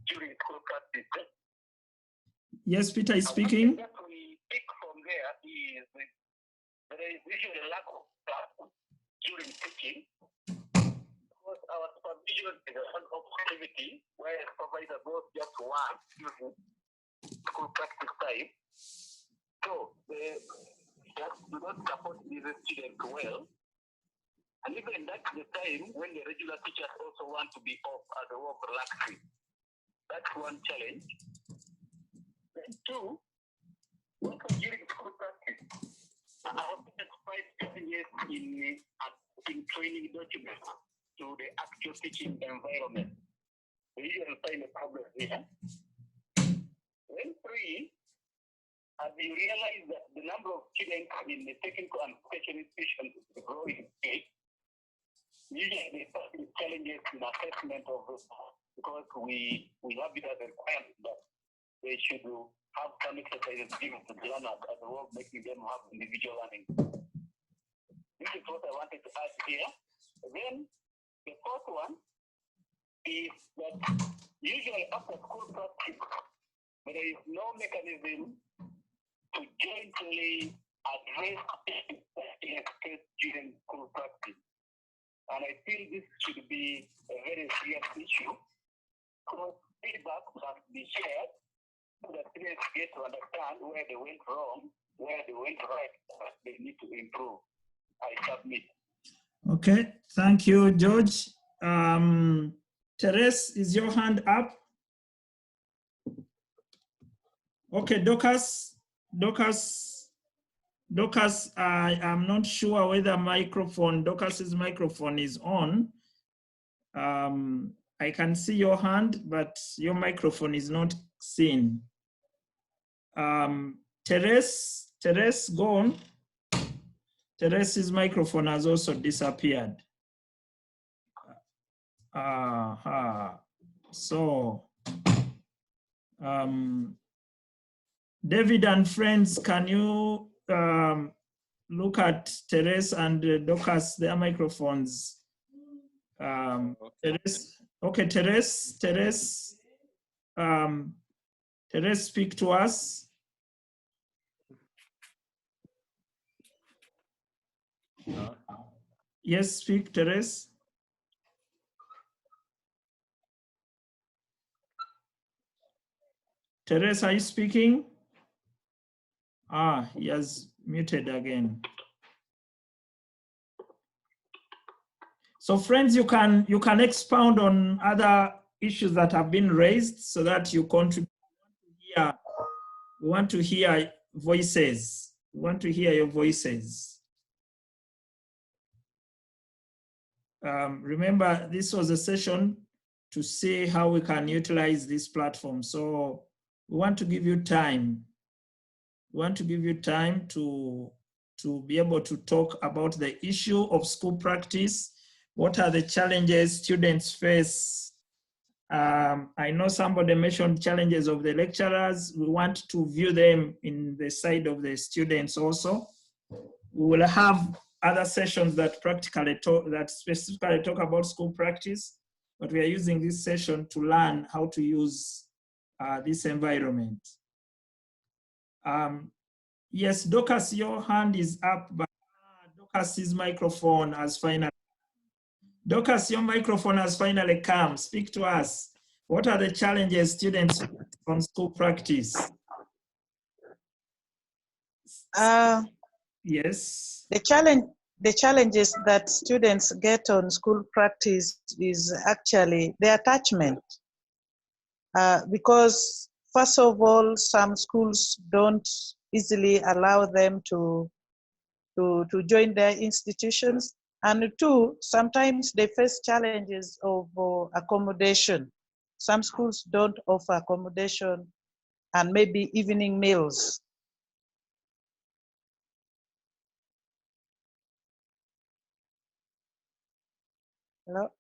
During school practice. Yes, Peter is speaking. What we pick from there is there is usually a lack of staff during teaching because our supervision is a kind of activity where a supervisor goes just once during school practice time. So they just do not support these students well. And even that's the time when the regular teachers also want to be off as a way of relaxing. That's one challenge. And two, what was during school practice? I have spent 5 years in training documents to the actual teaching environment. We usually find a problem here. Then three, as you realize that the number of students in the technical and special institutions is growing big, usually they face challenges in assessment of this because we have it as a requirement that they should have some exercises given to the learners as a way of making them have individual learning. This is what I wanted to add here. Then the fourth one is that usually after school practice, there is no mechanism to jointly address during school practice. And I feel this should be a very serious issue because feedback must be shared so that students get to understand where they went wrong, where they went right, what they need to improve. I submit. Okay, thank you, George. Therese, is your hand up? Okay, Dorcas, I am not sure whether Dorcas's microphone is on. I can see your hand, but your microphone is not seen. Therese, go on. Therese's microphone has also disappeared. So, David and friends, can you look at Therese and Dorcas, their microphones? Therese, okay, Therese, speak to us. Yes, speak, Therese. Therese, are you speaking? He has muted again. So friends, you can expound on other issues that have been raised so that you contribute. We want to hear voices. We want to hear your voices. Remember, this was a session to see how we can utilize this platform. So we want to give you time. We want to give you time to be able to talk about the issue of school practice. What are the challenges students face I know somebody mentioned challenges of the lecturers. We want to view them in the side of the students also. We will have other sessions that specifically talk about school practice, but we are using this session to learn how to use this environment. Yes, Dorcas, your hand is up, but Dorcas's microphone has finally. Dorcas, your microphone has finally come. Speak to us. What are the challenges students from school practice? Yes. The challenges that students get on school practice is actually the attachment. Because first of all, some schools don't easily allow them to join their institutions. And two, sometimes they face challenges of accommodation. Some schools don't offer accommodation and maybe evening meals. Hello?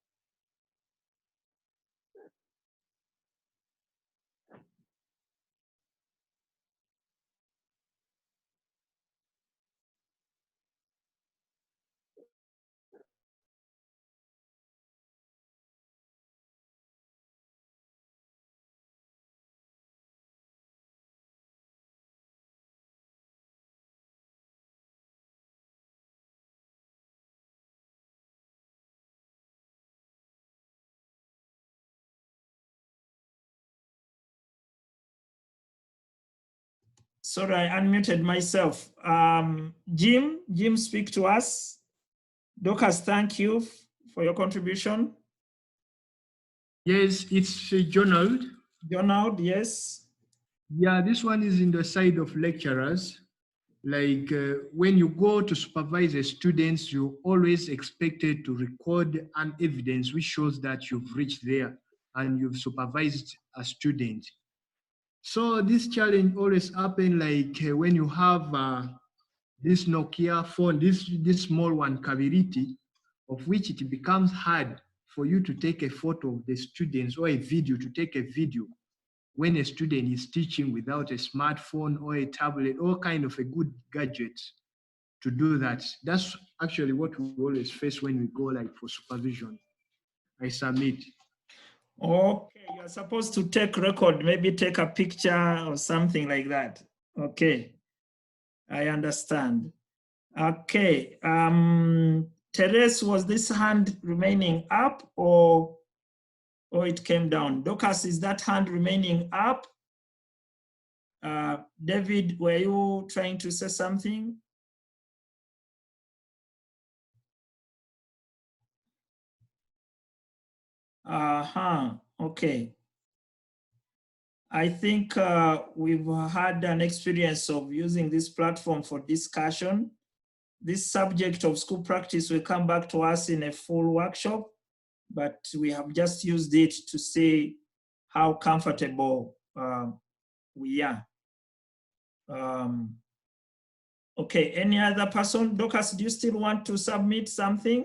Sorry, I unmuted myself. Jim, speak to us. Dorcas, thank you for your contribution. Yes, it's Jonald. Jonald, yes. Yeah, this one is in the side of lecturers. Like when you go to supervise the students, you're always expected to record an evidence which shows that you've reached there and you've supervised a student. So this challenge always happen like when you have this Nokia phone, this small one, Kaviriti, of which it becomes hard for you to take a photo of the students or a video, to take a video when a student is teaching without a smartphone or a tablet or kind of a good gadget to do that. That's actually what we always face when we go like for supervision. I submit. Okay, you're supposed to take record, maybe take a picture or something like that. Okay, I understand. Okay, Therese, was this hand remaining up or it came down? Dorcas, is that hand remaining up? David, were you trying to say something? Okay. I think we've had an experience of using this platform for discussion. This subject of school practice will come back to us in a full workshop, but we have just used it to see how comfortable we are. Okay, any other person? Dorcas, do you still want to submit something?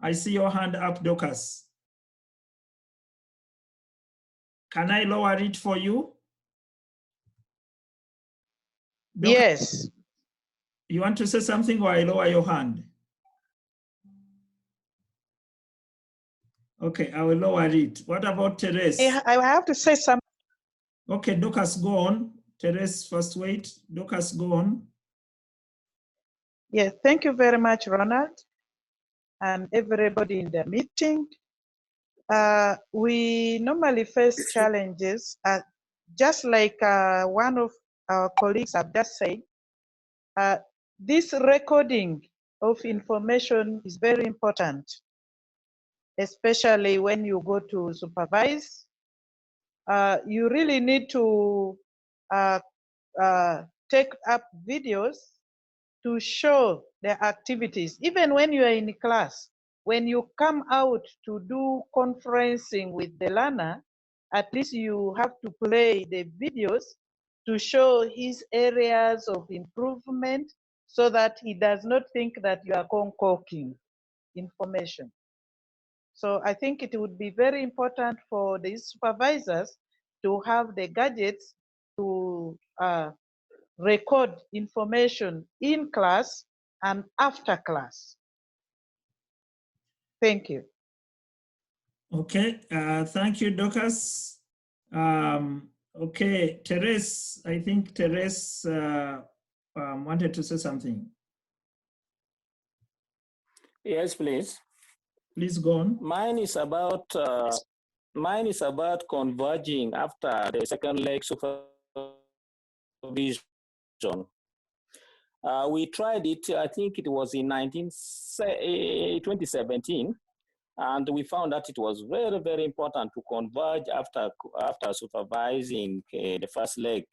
I see your hand up, Dorcas. Can I lower it for you? Dorcas, Yes. you want to say something or I lower your hand? Okay, I will lower it. What about Therese? I have to say something. Okay, Dorcas, go on. Therese, first wait. Dorcas, go on. Yes, thank you very much, Ronald, and everybody in the meeting. We normally face challenges, just like one of our colleagues have just said. This recording of information is very important, especially when you go to supervise. You really need to take up videos to show their activities. Even when you are in class, when you come out to do conferencing with the learner, at least you have to play the videos to show his areas of improvement so that he does not think that you are concocting information. So I think it would be very important for the supervisors to have the gadgets to record information in class and after class. Thank you. Okay, thank you, Dorcas. Okay, Therese, I think Therese wanted to say something. Yes, please. Please go on. Mine is about converging after the second leg supervision. We tried it, I think it was in 2017, and we found that it was very, very important to converge after supervising the first leg.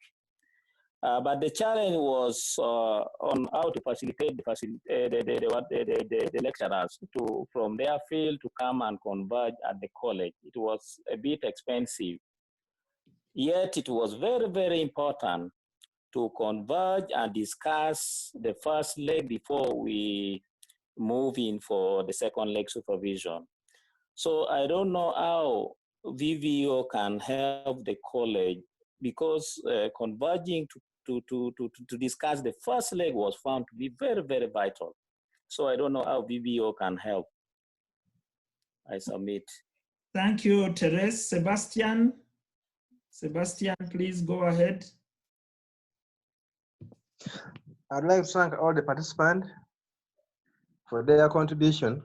But the challenge was on how to facilitate the lecturers from their field to come and converge at the college. It was a bit expensive. Yet it was very, very important to converge and discuss the first leg before we move in for the second leg supervision. So I don't know how VVO can help the college, because converging to discuss the first leg was found to be very, very vital. So I don't know how VVO can help. I submit. Thank you, Therese. Sebastian, please go ahead. I'd like to thank all the participants for their contribution.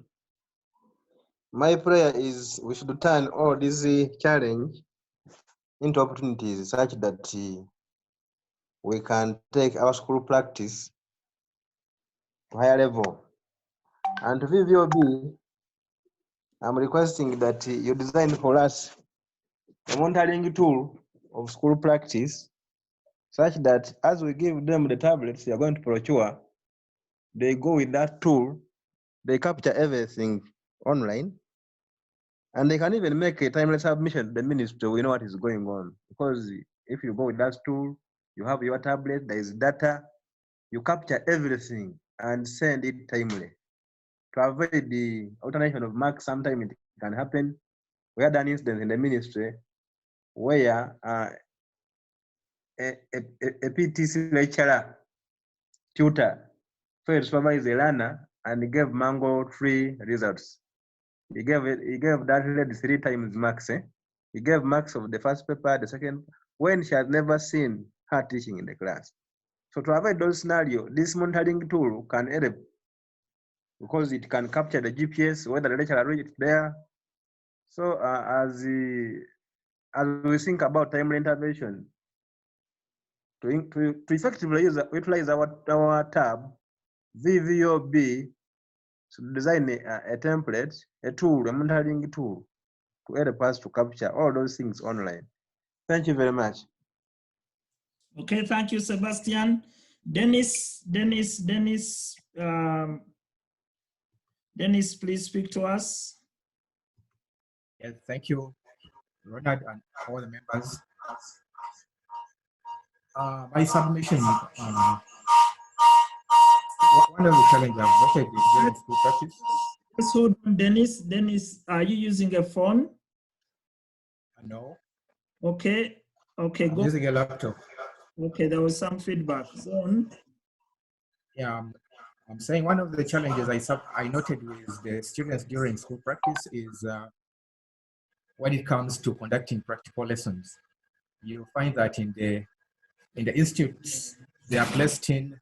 My prayer is we should turn all this challenge into opportunities such that we can take our school practice to higher level. And to VVOB, I'm requesting that you design for us a monitoring tool of school practice such that as we give them the tablets they are going to procure, they go with that tool, they capture everything online, and they can even make a timely submission to the ministry. We know what is going on, because if you go with that tool, you have your tablet, there is data, you capture everything and send it timely. To avoid the alternation of marks, sometimes it can happen. We had an incident in the ministry where a PTC lecturer, tutor, failed to supervise a learner and gave mango 3 results. He gave that lady 3 times marks. He gave marks of the first paper, the second, when she has never seen her teaching in the class. So to avoid those scenarios, this monitoring tool can help, because it can capture the GPS, whether the lecturer reached there. So as we think about timely intervention, to effectively utilize our tab, VVOB should design a template, a tool, a monitoring tool to help us to capture all those things online. Thank you very much. Okay, thank you, Sebastian. Dennis, please speak to us. Yes, thank you, Ronald, and all the members. My submission, one of the challenges I've noted during school practice. Just hold on, Dennis. Dennis, are you using a phone? No. Okay, okay, I'm using a laptop. Okay, there was some feedback. Go on. Yeah, I'm saying one of the challenges I noted with the students during school practice is when it comes to conducting practical lessons. You find that in the institutes they are placed in,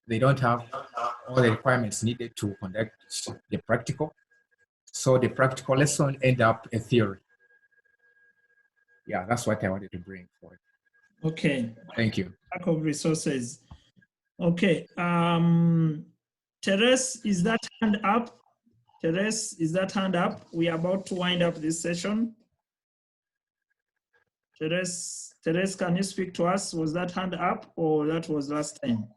they don't have all the requirements needed to conduct the practical. So the practical lesson end up a theory. Yeah, that's what I wanted to bring forward. Okay. Thank you. Lack of resources. Okay. Therese, is that hand up? Therese, is that hand up? We are about to wind up this session. Therese, can you speak to us? Was that hand up or that was last time?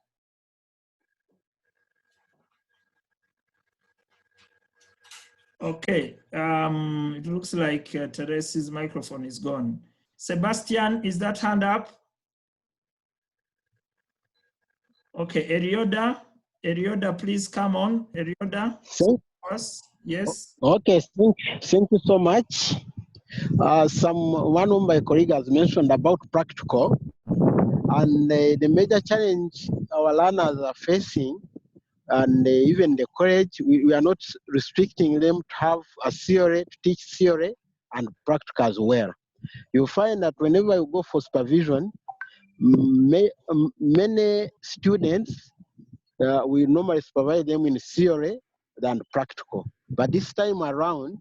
Okay, it looks like Therese's microphone is gone. Sebastian, is that hand up? Okay, Erioda, please come on. Erioda, So, us. Yes. Okay, thank you so much. One of my colleagues has mentioned about practical, and the major challenge our learners are facing, and even the college, we are not restricting them to have a theory, to teach theory and practical as well. You find that whenever you go for supervision, many students, we normally supervise them in theory than practical. But this time around,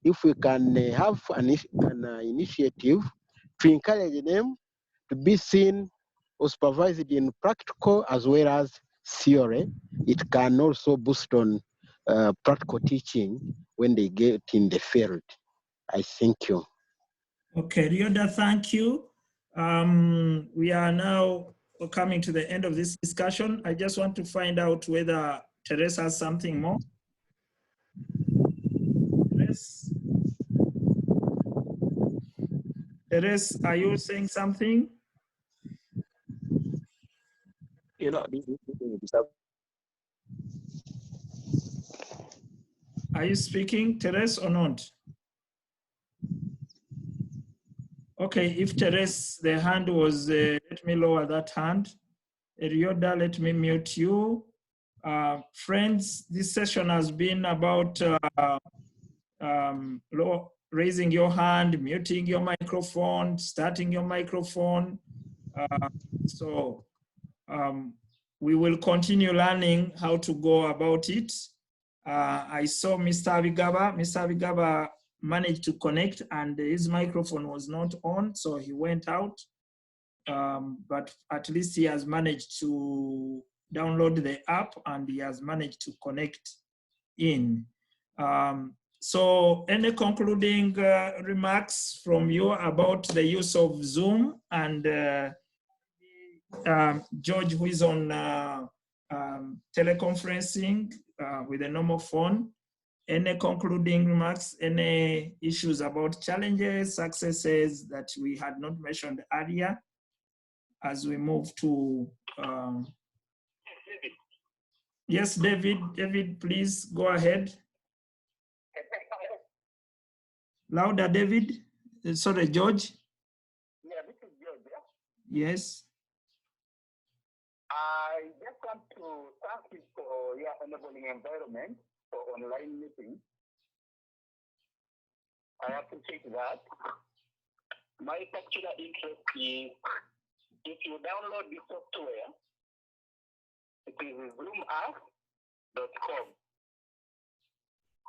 if we can have an initiative to encourage them to be seen or supervised in practical as well as theory, it can also boost on practical teaching when they get in the field. I thank you. Okay, Ryoda, thank you. We are now coming to the end of this discussion. I just want to find out whether Teresa has something more. Teresa, are you saying something? You know, Are you speaking, Teresa, or not? Okay, if Teresa, the hand was, let me lower that hand. Ryoda, let me mute you. Friends, this session has been about raising your hand, muting your microphone, starting your microphone. We will continue learning how to go about it. I saw Mr. Abigaba. Mr. Abigaba managed to connect and his microphone was not on, so he went out. But at least he has managed to download the app and he has managed to connect in. So any concluding remarks from you about the use of Zoom and George, who is on teleconferencing with a normal phone? Any concluding remarks, any issues about challenges, successes that we had not mentioned earlier as we move to, yes, David, please go ahead. Louder, David. Sorry, George. Yeah, this is George. Yes. I just want to thank you for your enabling environment for online meetings. I appreciate that. My particular interest is if you download the software, it is zoomapp.com.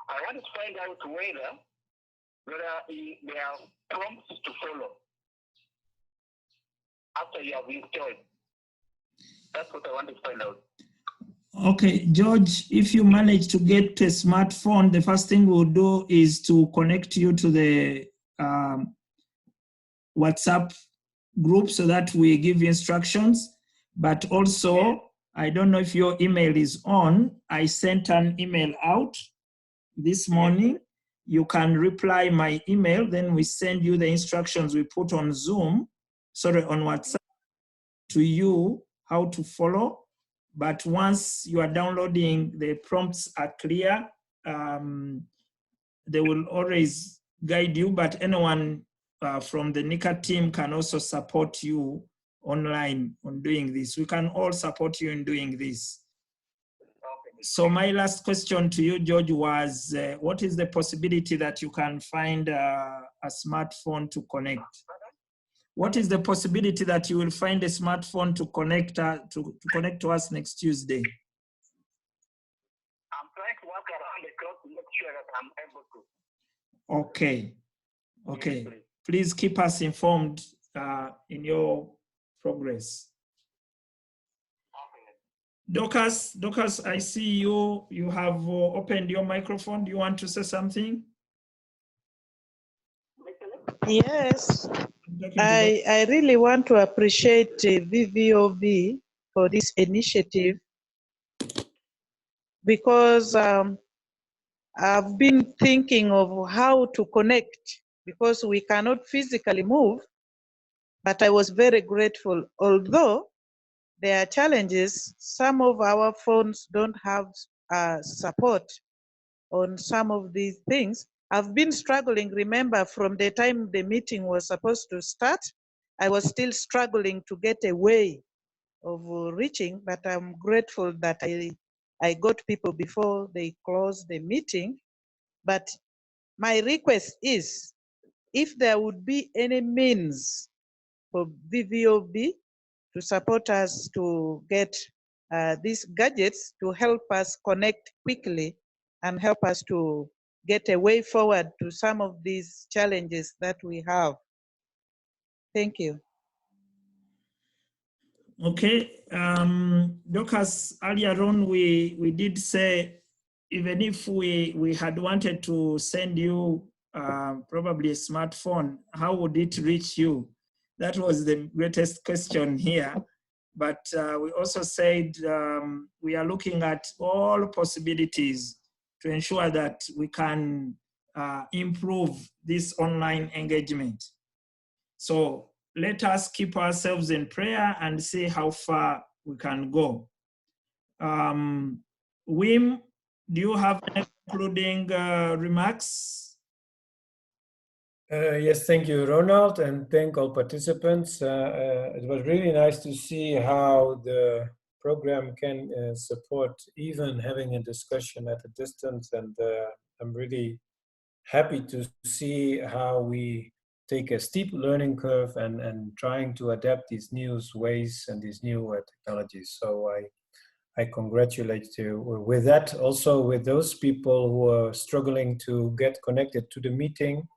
I want to find out whether there are prompts to follow after you have installed. That's what I want to find out. Okay, George, if you manage to get a smartphone, the first thing we'll do is to connect you to the WhatsApp group so that we give you instructions. But also, I don't know if your email is on. I sent an email out this morning. You can reply my email, then we send you the instructions we put on Zoom, sorry, on WhatsApp to you, how to follow. But once you are downloading, the prompts are clear. They will always guide you, but anyone from the NiCA team can also support you online on doing this. We can all support you in doing this. So my last question to you, George, was what is the possibility that you can find a smartphone to connect? What is the possibility that you will find a smartphone to connect to connect to us next Tuesday? I'm trying to work around the clock to make sure that I'm able to. Okay. Okay. Please keep us informed in your progress. Dorcas, I see you. You have opened your microphone. Do you want to say something? Yes, I really want to appreciate VVOV for this initiative because I've been thinking of how to connect because we cannot physically move, but I was very grateful. Although there are challenges, some of our phones don't have support. on some of these things. I've been struggling, remember, from the time the meeting was supposed to start, I was still struggling to get a way of reaching, but I'm grateful that I got people before they closed the meeting. But my request is, if there would be any means for VVOB to support us to get these gadgets to help us connect quickly and help us to get a way forward to some of these challenges that we have. Thank you. Okay, Dorcas, earlier on we did say, even if we had wanted to send you probably a smartphone, how would it reach you? That was the greatest question here. But we also said we are looking at all possibilities to ensure that we can improve this online engagement. So let us keep ourselves in prayer and see how far we can go. Wim, do you have any concluding remarks? Yes, thank you, Ronald, and thank all participants. It was really nice to see how the program can support even having a discussion at a distance, and I'm really happy to see how we take a steep learning curve and trying to adapt these new ways and these new technologies. So I congratulate you with that. Also with those people who are struggling to get connected to the meeting.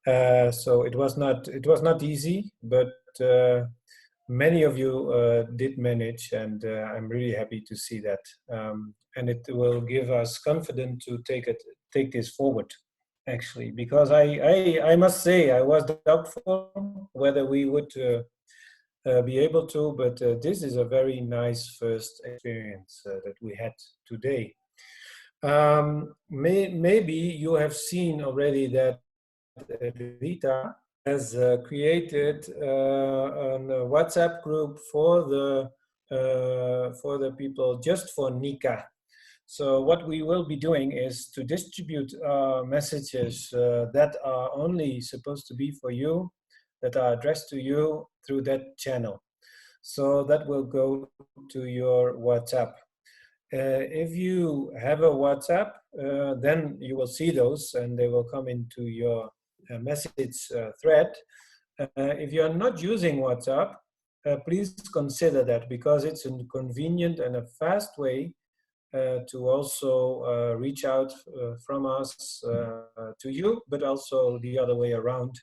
So it was not easy, but many of you did manage, and I'm really happy to see that. And it will give us confidence to take this forward, actually, because I must say I was doubtful whether we would be able to, but this is a very nice first experience that we had today. Maybe you have seen already that Rita has created a WhatsApp group for the people just for NiCA. So what we will be doing is to distribute messages that are only supposed to be for you, that are addressed to you through that channel. So that will go to your WhatsApp. If you have a WhatsApp, then you will see those and they will come into your message thread. If you are not using WhatsApp, please consider that, because it's a convenient and a fast way to also reach out from us to you, but also the other way around.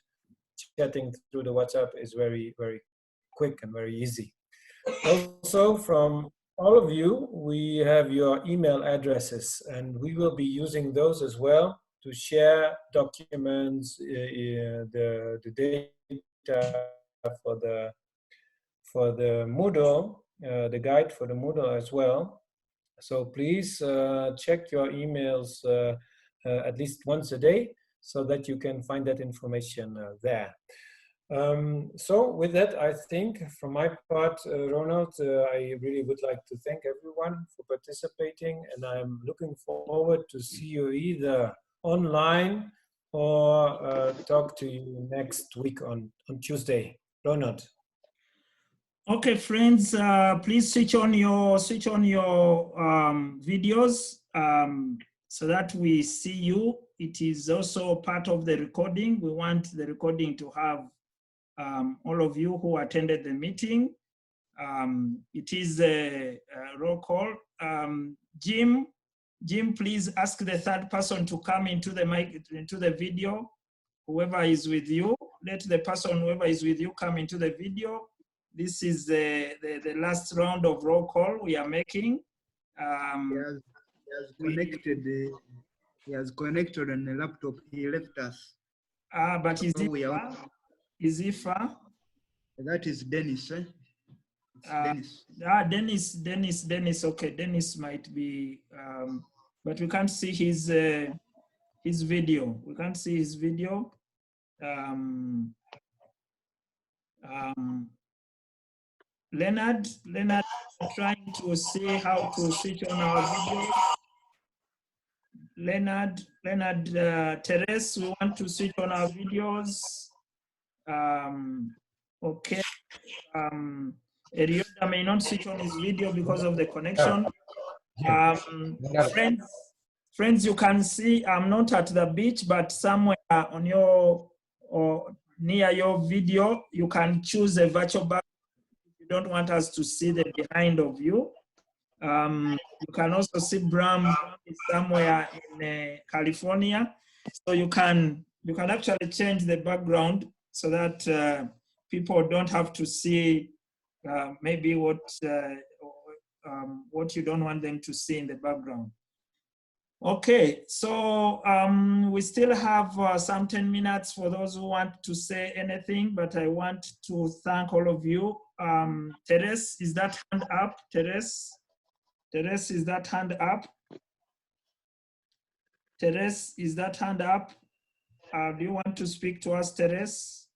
Chatting through the WhatsApp is very, very quick and very easy. Also, from all of you, we have your email addresses, and we will be using those as well to share documents, the data for the Moodle, the guide for the Moodle as well. So please check your emails at least once a day, so that you can find that information there. So with that, I think from my part, Ronald, I really would like to thank everyone for participating, and I'm looking forward to see you either online or talk to you next week on Tuesday. Ronald. Okay, friends, please switch on your videos so that we see you. It is also part of the recording. We want the recording to have all of you who attended the meeting. It is a roll call. Jim, please ask the third person to come into the mic, into the video. Whoever is with you, let the person, whoever is with you, come into the video. This is the last round of roll call we are making. He has connected. He has connected on the laptop. He left us. But is he far? Is he far? That is Dennis. Eh? Dennis. Dennis. Okay, Dennis might be, but we can't see his video. We can't see his video. Leonard, trying to see how to switch on our video. Therese, we want to switch on our videos. Okay. Erioda may not switch on his video because of the connection. Friends, you can see I'm not at the beach, but somewhere on your or near your video, you can choose a virtual background if you don't want us to see the behind of you. You can also see Bram is somewhere in California, so you can actually change the background so that people don't have to see maybe what you don't want them to see in the background. Okay, so we still have some 10 minutes for those who want to say anything, but I want to thank all of you. Therese, is that hand up? Therese, is that hand up? Therese, is that hand up? Do you want to speak to us, Therese?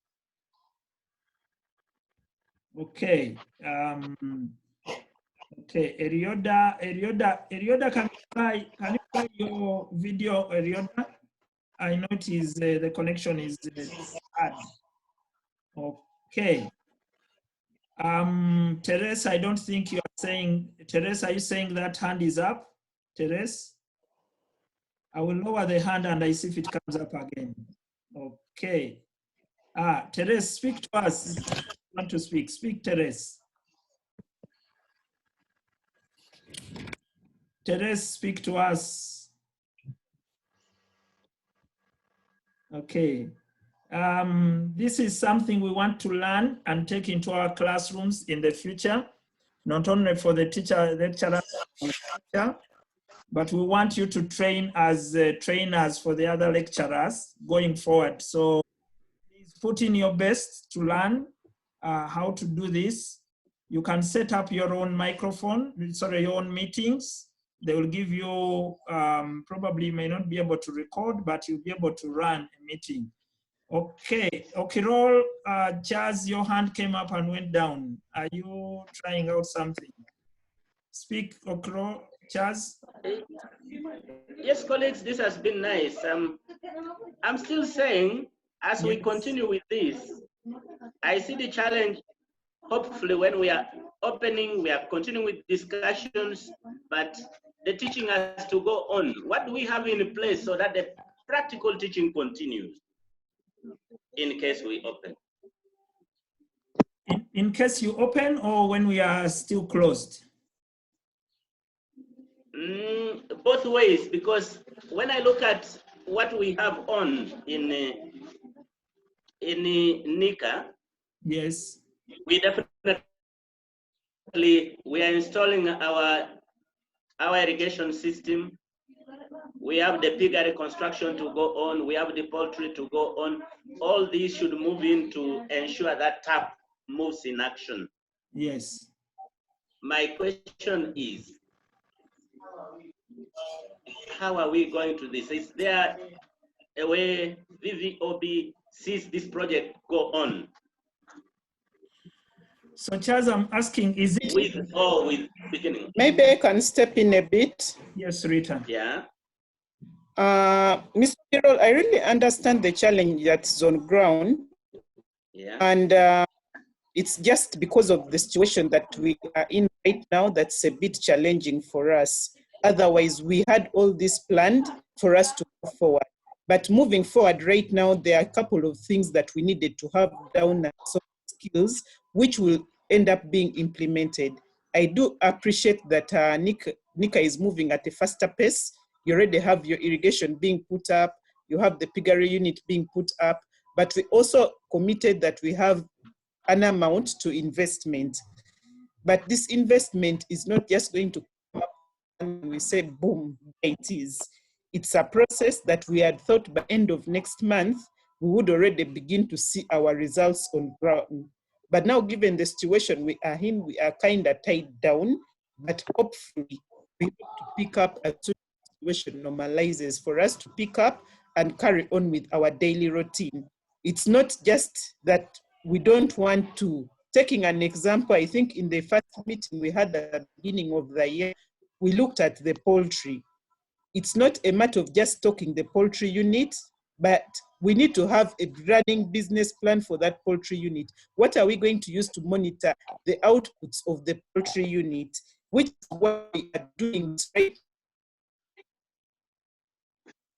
Okay. Okay, Erioda, can you play your video, Erioda? I notice the connection is bad. Okay. Therese, I don't think you are saying, Therese, are you saying that hand is up? Therese? I will lower the hand and I see if it comes up again. Okay. Therese, speak to us. If you want to speak, Therese. Therese, speak to us. Okay. This is something we want to learn and take into our classrooms in the future, not only for the lecturer, but we want you to train as trainers for the other lecturers going forward. So please put in your best to learn how to do this. You can set up your own microphone, your own meetings. They will give you, probably may not be able to record, but you'll be able to run a meeting. Okay, Okirol, Chaz, your hand came up and went down. Are you trying out something? Speak, Okirol, Chaz. Yes, colleagues, this has been nice. I'm still saying, as we continue with this, I see the challenge. Hopefully, when we are opening, we are continuing with discussions, but the teaching has to go on. What do we have in place so that the practical teaching continues in case we open? In case you open or when we are still closed? Both ways, because when I look at what we have on in NiCA, yes, we definitely are installing our irrigation system. We have the piggery construction to go on. We have the poultry to go on. All these should move in to ensure that TAP moves in action. Yes. My question is, how are we going to this? Is there a way VVOB sees this project go on? So Charles, I'm asking, is it with or with beginning? Maybe I can step in a bit. Yes, Rita. Yeah. Mr. Carroll, I really understand the challenge that's on ground. Yeah. And it's just because of the situation that we are in right now that's a bit challenging for us. Otherwise, we had all this planned for us to go forward. But moving forward right now, there are a couple of things that we needed to have down as soft skills, which will end up being implemented. I do appreciate that NiCA is moving at a faster pace. You already have your irrigation being put up, you have the piggery unit being put up, but we also committed that we have an amount to investment. But this investment is not just going to come up and we say, boom, it is. It's a process that we had thought by end of next month, we would already begin to see our results on ground. But now, given the situation we are in, we are kind of tied down, but hopefully we hope to pick up as soon as the situation normalizes for us to pick up and carry on with our daily routine. It's not just that we don't want to. Taking an example, I think in the first meeting we had at the beginning of the year, we looked at the poultry. it's not a matter of just stocking the poultry unit, but we need to have a running business plan for that poultry unit. What are we going to use to monitor the outputs of the poultry unit, which is what we are doing right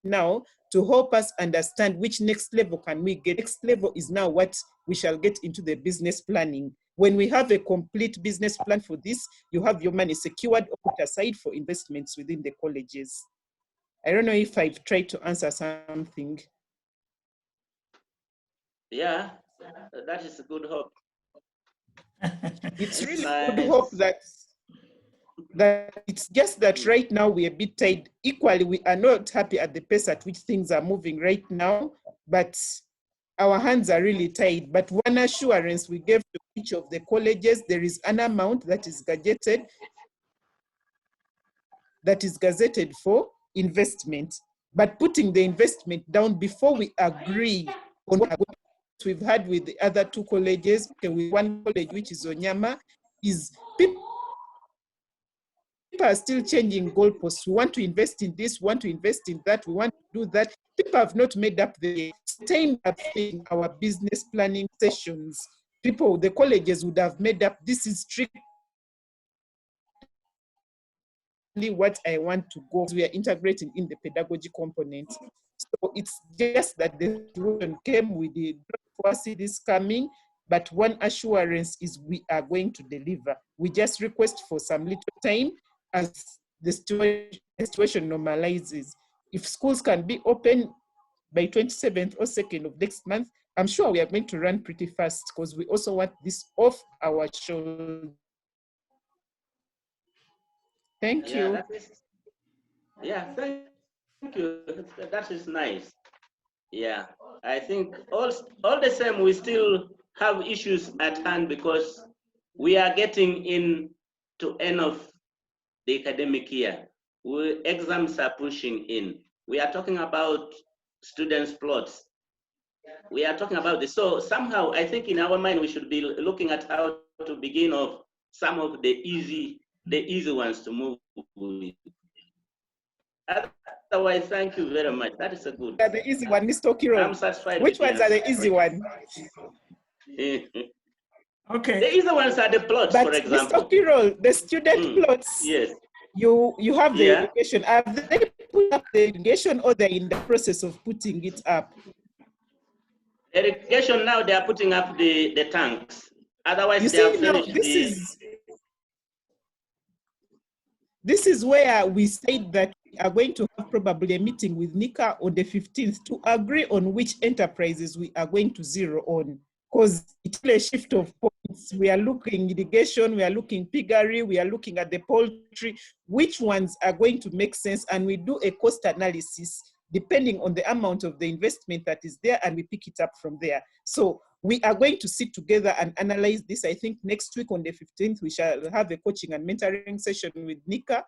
now to help us understand which next level can we get. Next level is now what we shall get into the business planning. When we have a complete business plan for this, you have your money secured or put aside for investments within the colleges. I don't know if I've tried to answer something. Yeah, that is a good hope. It's really nice. good hope that it's just that right now we're a bit tight. Equally, we are not happy at the pace at which things are moving right now, but our hands are really tight. But one assurance we gave to each of the colleges, there is an amount that is gazetted for investment, but putting the investment down before we agree on what we've had with the other two colleges, okay, with one college, which is Onyama, is people are still changing goalposts. We want to invest in this, we want to invest in that, we want to do that. People have not made up the time in our business planning sessions. The colleges would have made up, this is strictly what I want to go. We are integrating in the pedagogy component. So it's just that the situation came, we did not foresee this coming, but one assurance is we are going to deliver. We just request for some little time as the situation normalizes. If schools can be open by 27th or 2nd of next month, I'm sure we are going to run pretty fast because we also want this off our shoulders. Thank you. Thank you. That is nice. Yeah, I think all the same, we still have issues at hand because we are getting in to end of the academic year. Exams are pushing in. We are talking about students' plots. We are talking about this. So somehow, I think in our mind, we should be looking at how to begin off some of the easy ones to move with. Otherwise, thank you very much. That is a good. The easy one, Mr. Kiro. I'm satisfied. Which ones are the easy one? Okay. The easy ones are the plots, but for example. Mr. Kiro, the student plots. Yes. You have the irrigation. Have they put up the irrigation or they're in the process of putting it up? Irrigation now they are putting up the tanks. Otherwise, you they see, have now, finished this is where we said that we are going to have probably a meeting with NiCA on the 15th to agree on which enterprises we are going to zero on. Because it's a shift of points. We are looking irrigation, we are looking piggery, we are looking at the poultry, which ones are going to make sense, and we do a cost analysis depending on the amount of the investment that is there, and we pick it up from there. So we are going to sit together and analyze this. I think next week on the 15th, we shall have a coaching and mentoring session with NiCA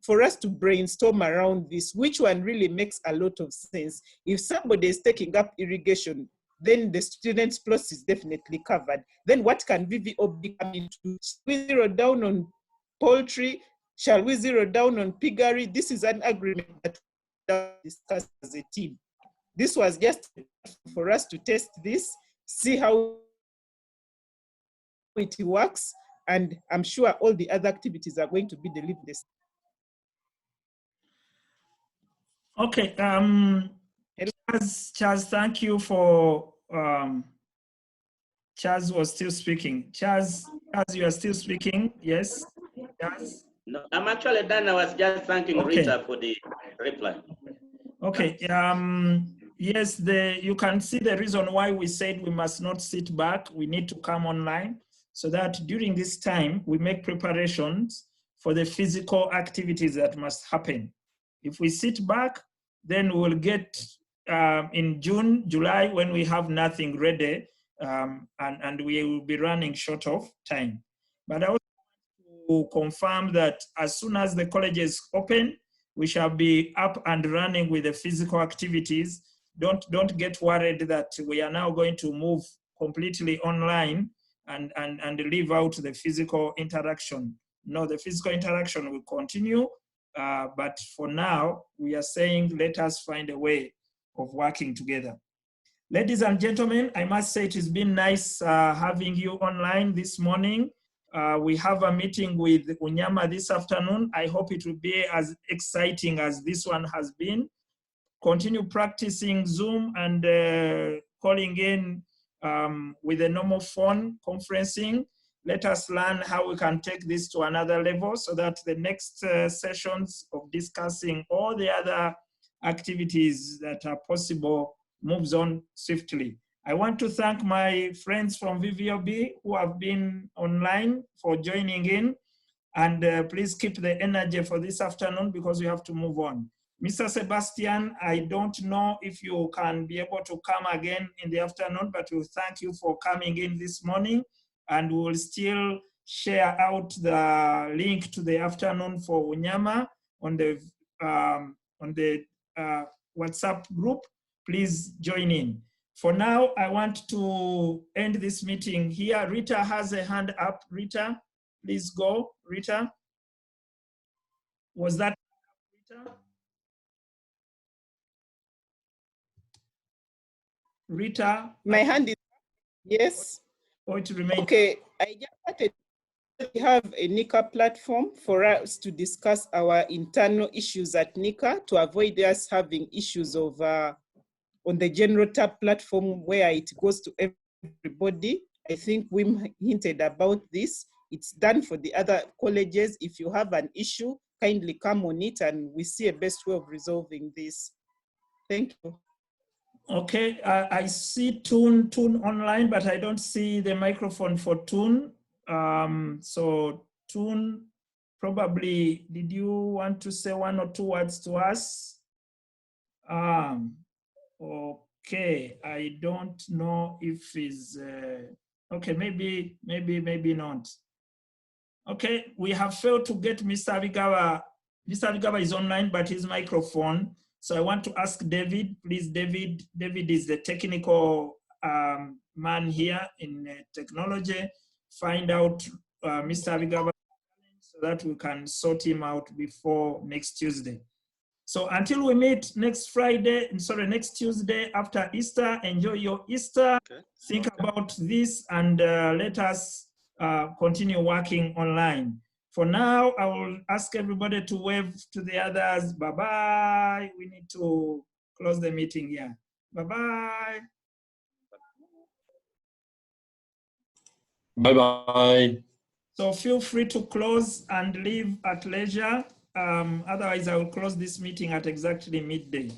for us to brainstorm around this, which one really makes a lot of sense. If somebody is taking up irrigation, then the students' plus is definitely covered. Then what can VVOB come into? Shall we zero down on poultry? Shall we zero down on piggery? This is an agreement that we discussed as a team. This was just for us to test this, see how it works, and I'm sure all the other activities are going to be delivered. Okay, Charles, thank you for, Charles was still speaking. Charles, you are still speaking, yes? Charles? No, I'm actually done. I was just thanking Rita for the reply. Okay, yes, you can see the reason why we said we must not sit back. We need to come online so that during this time, we make preparations for the physical activities that must happen. If we sit back, then we'll get in June, July, when we have nothing ready, and we will be running short of time. But I also want to confirm that as soon as the colleges open, we shall be up and running with the physical activities. Don't get worried that we are now going to move completely online and leave out the physical interaction. No, the physical interaction will continue, But for now, we are saying, let us find a way of working together. Ladies and gentlemen, I must say it has been nice having you online this morning. We have a meeting with Unyama this afternoon. I hope it will be as exciting as this one has been. Continue practicing Zoom and calling in with a normal phone conferencing. Let us learn how we can take this to another level so that the next sessions of discussing all the other activities that are possible moves on swiftly. I want to thank my friends from VVOB who have been online for joining in. And please keep the energy for this afternoon because we have to move on. Mr. Sebastian, I don't know if you can be able to come again in the afternoon, but we thank you for coming in this morning, and we will still share out the link to the afternoon for Unyama on the WhatsApp group. Please join in. For now, I want to end this meeting here. Rita has a hand up. Rita, please go. Rita, was that Rita? Rita? My hand is up. Yes. Or it remains. Okay, I just wanted to have a NiCA platform for us to discuss our internal issues at NiCA to avoid us having issues of on the general tab platform where it goes to everybody. I think we hinted about this. It's done for the other colleges. If you have an issue, kindly come on it and we see a best way of resolving this. Thank you. Okay, I see Toon online, but I don't see the microphone for Toon. So Toon, probably, did you want to say one or two words to us? Okay, I don't know if he's, okay, maybe not. Okay, we have failed to get Mr. Abigawa. Mr. Abigawa is online, but his microphone. So I want to ask David, please, David. David is the technical man here in technology. Find out Mr. Abigawa so that we can sort him out before next Tuesday. So until we meet next next Tuesday after Easter, enjoy your Easter. Okay. Think about this and let us continue working online. For now, I will ask everybody to wave to the others. Bye-bye. We need to close the meeting here. Bye-bye. Bye-bye. So feel free to close and leave at leisure. Otherwise, I will close this meeting at exactly midday.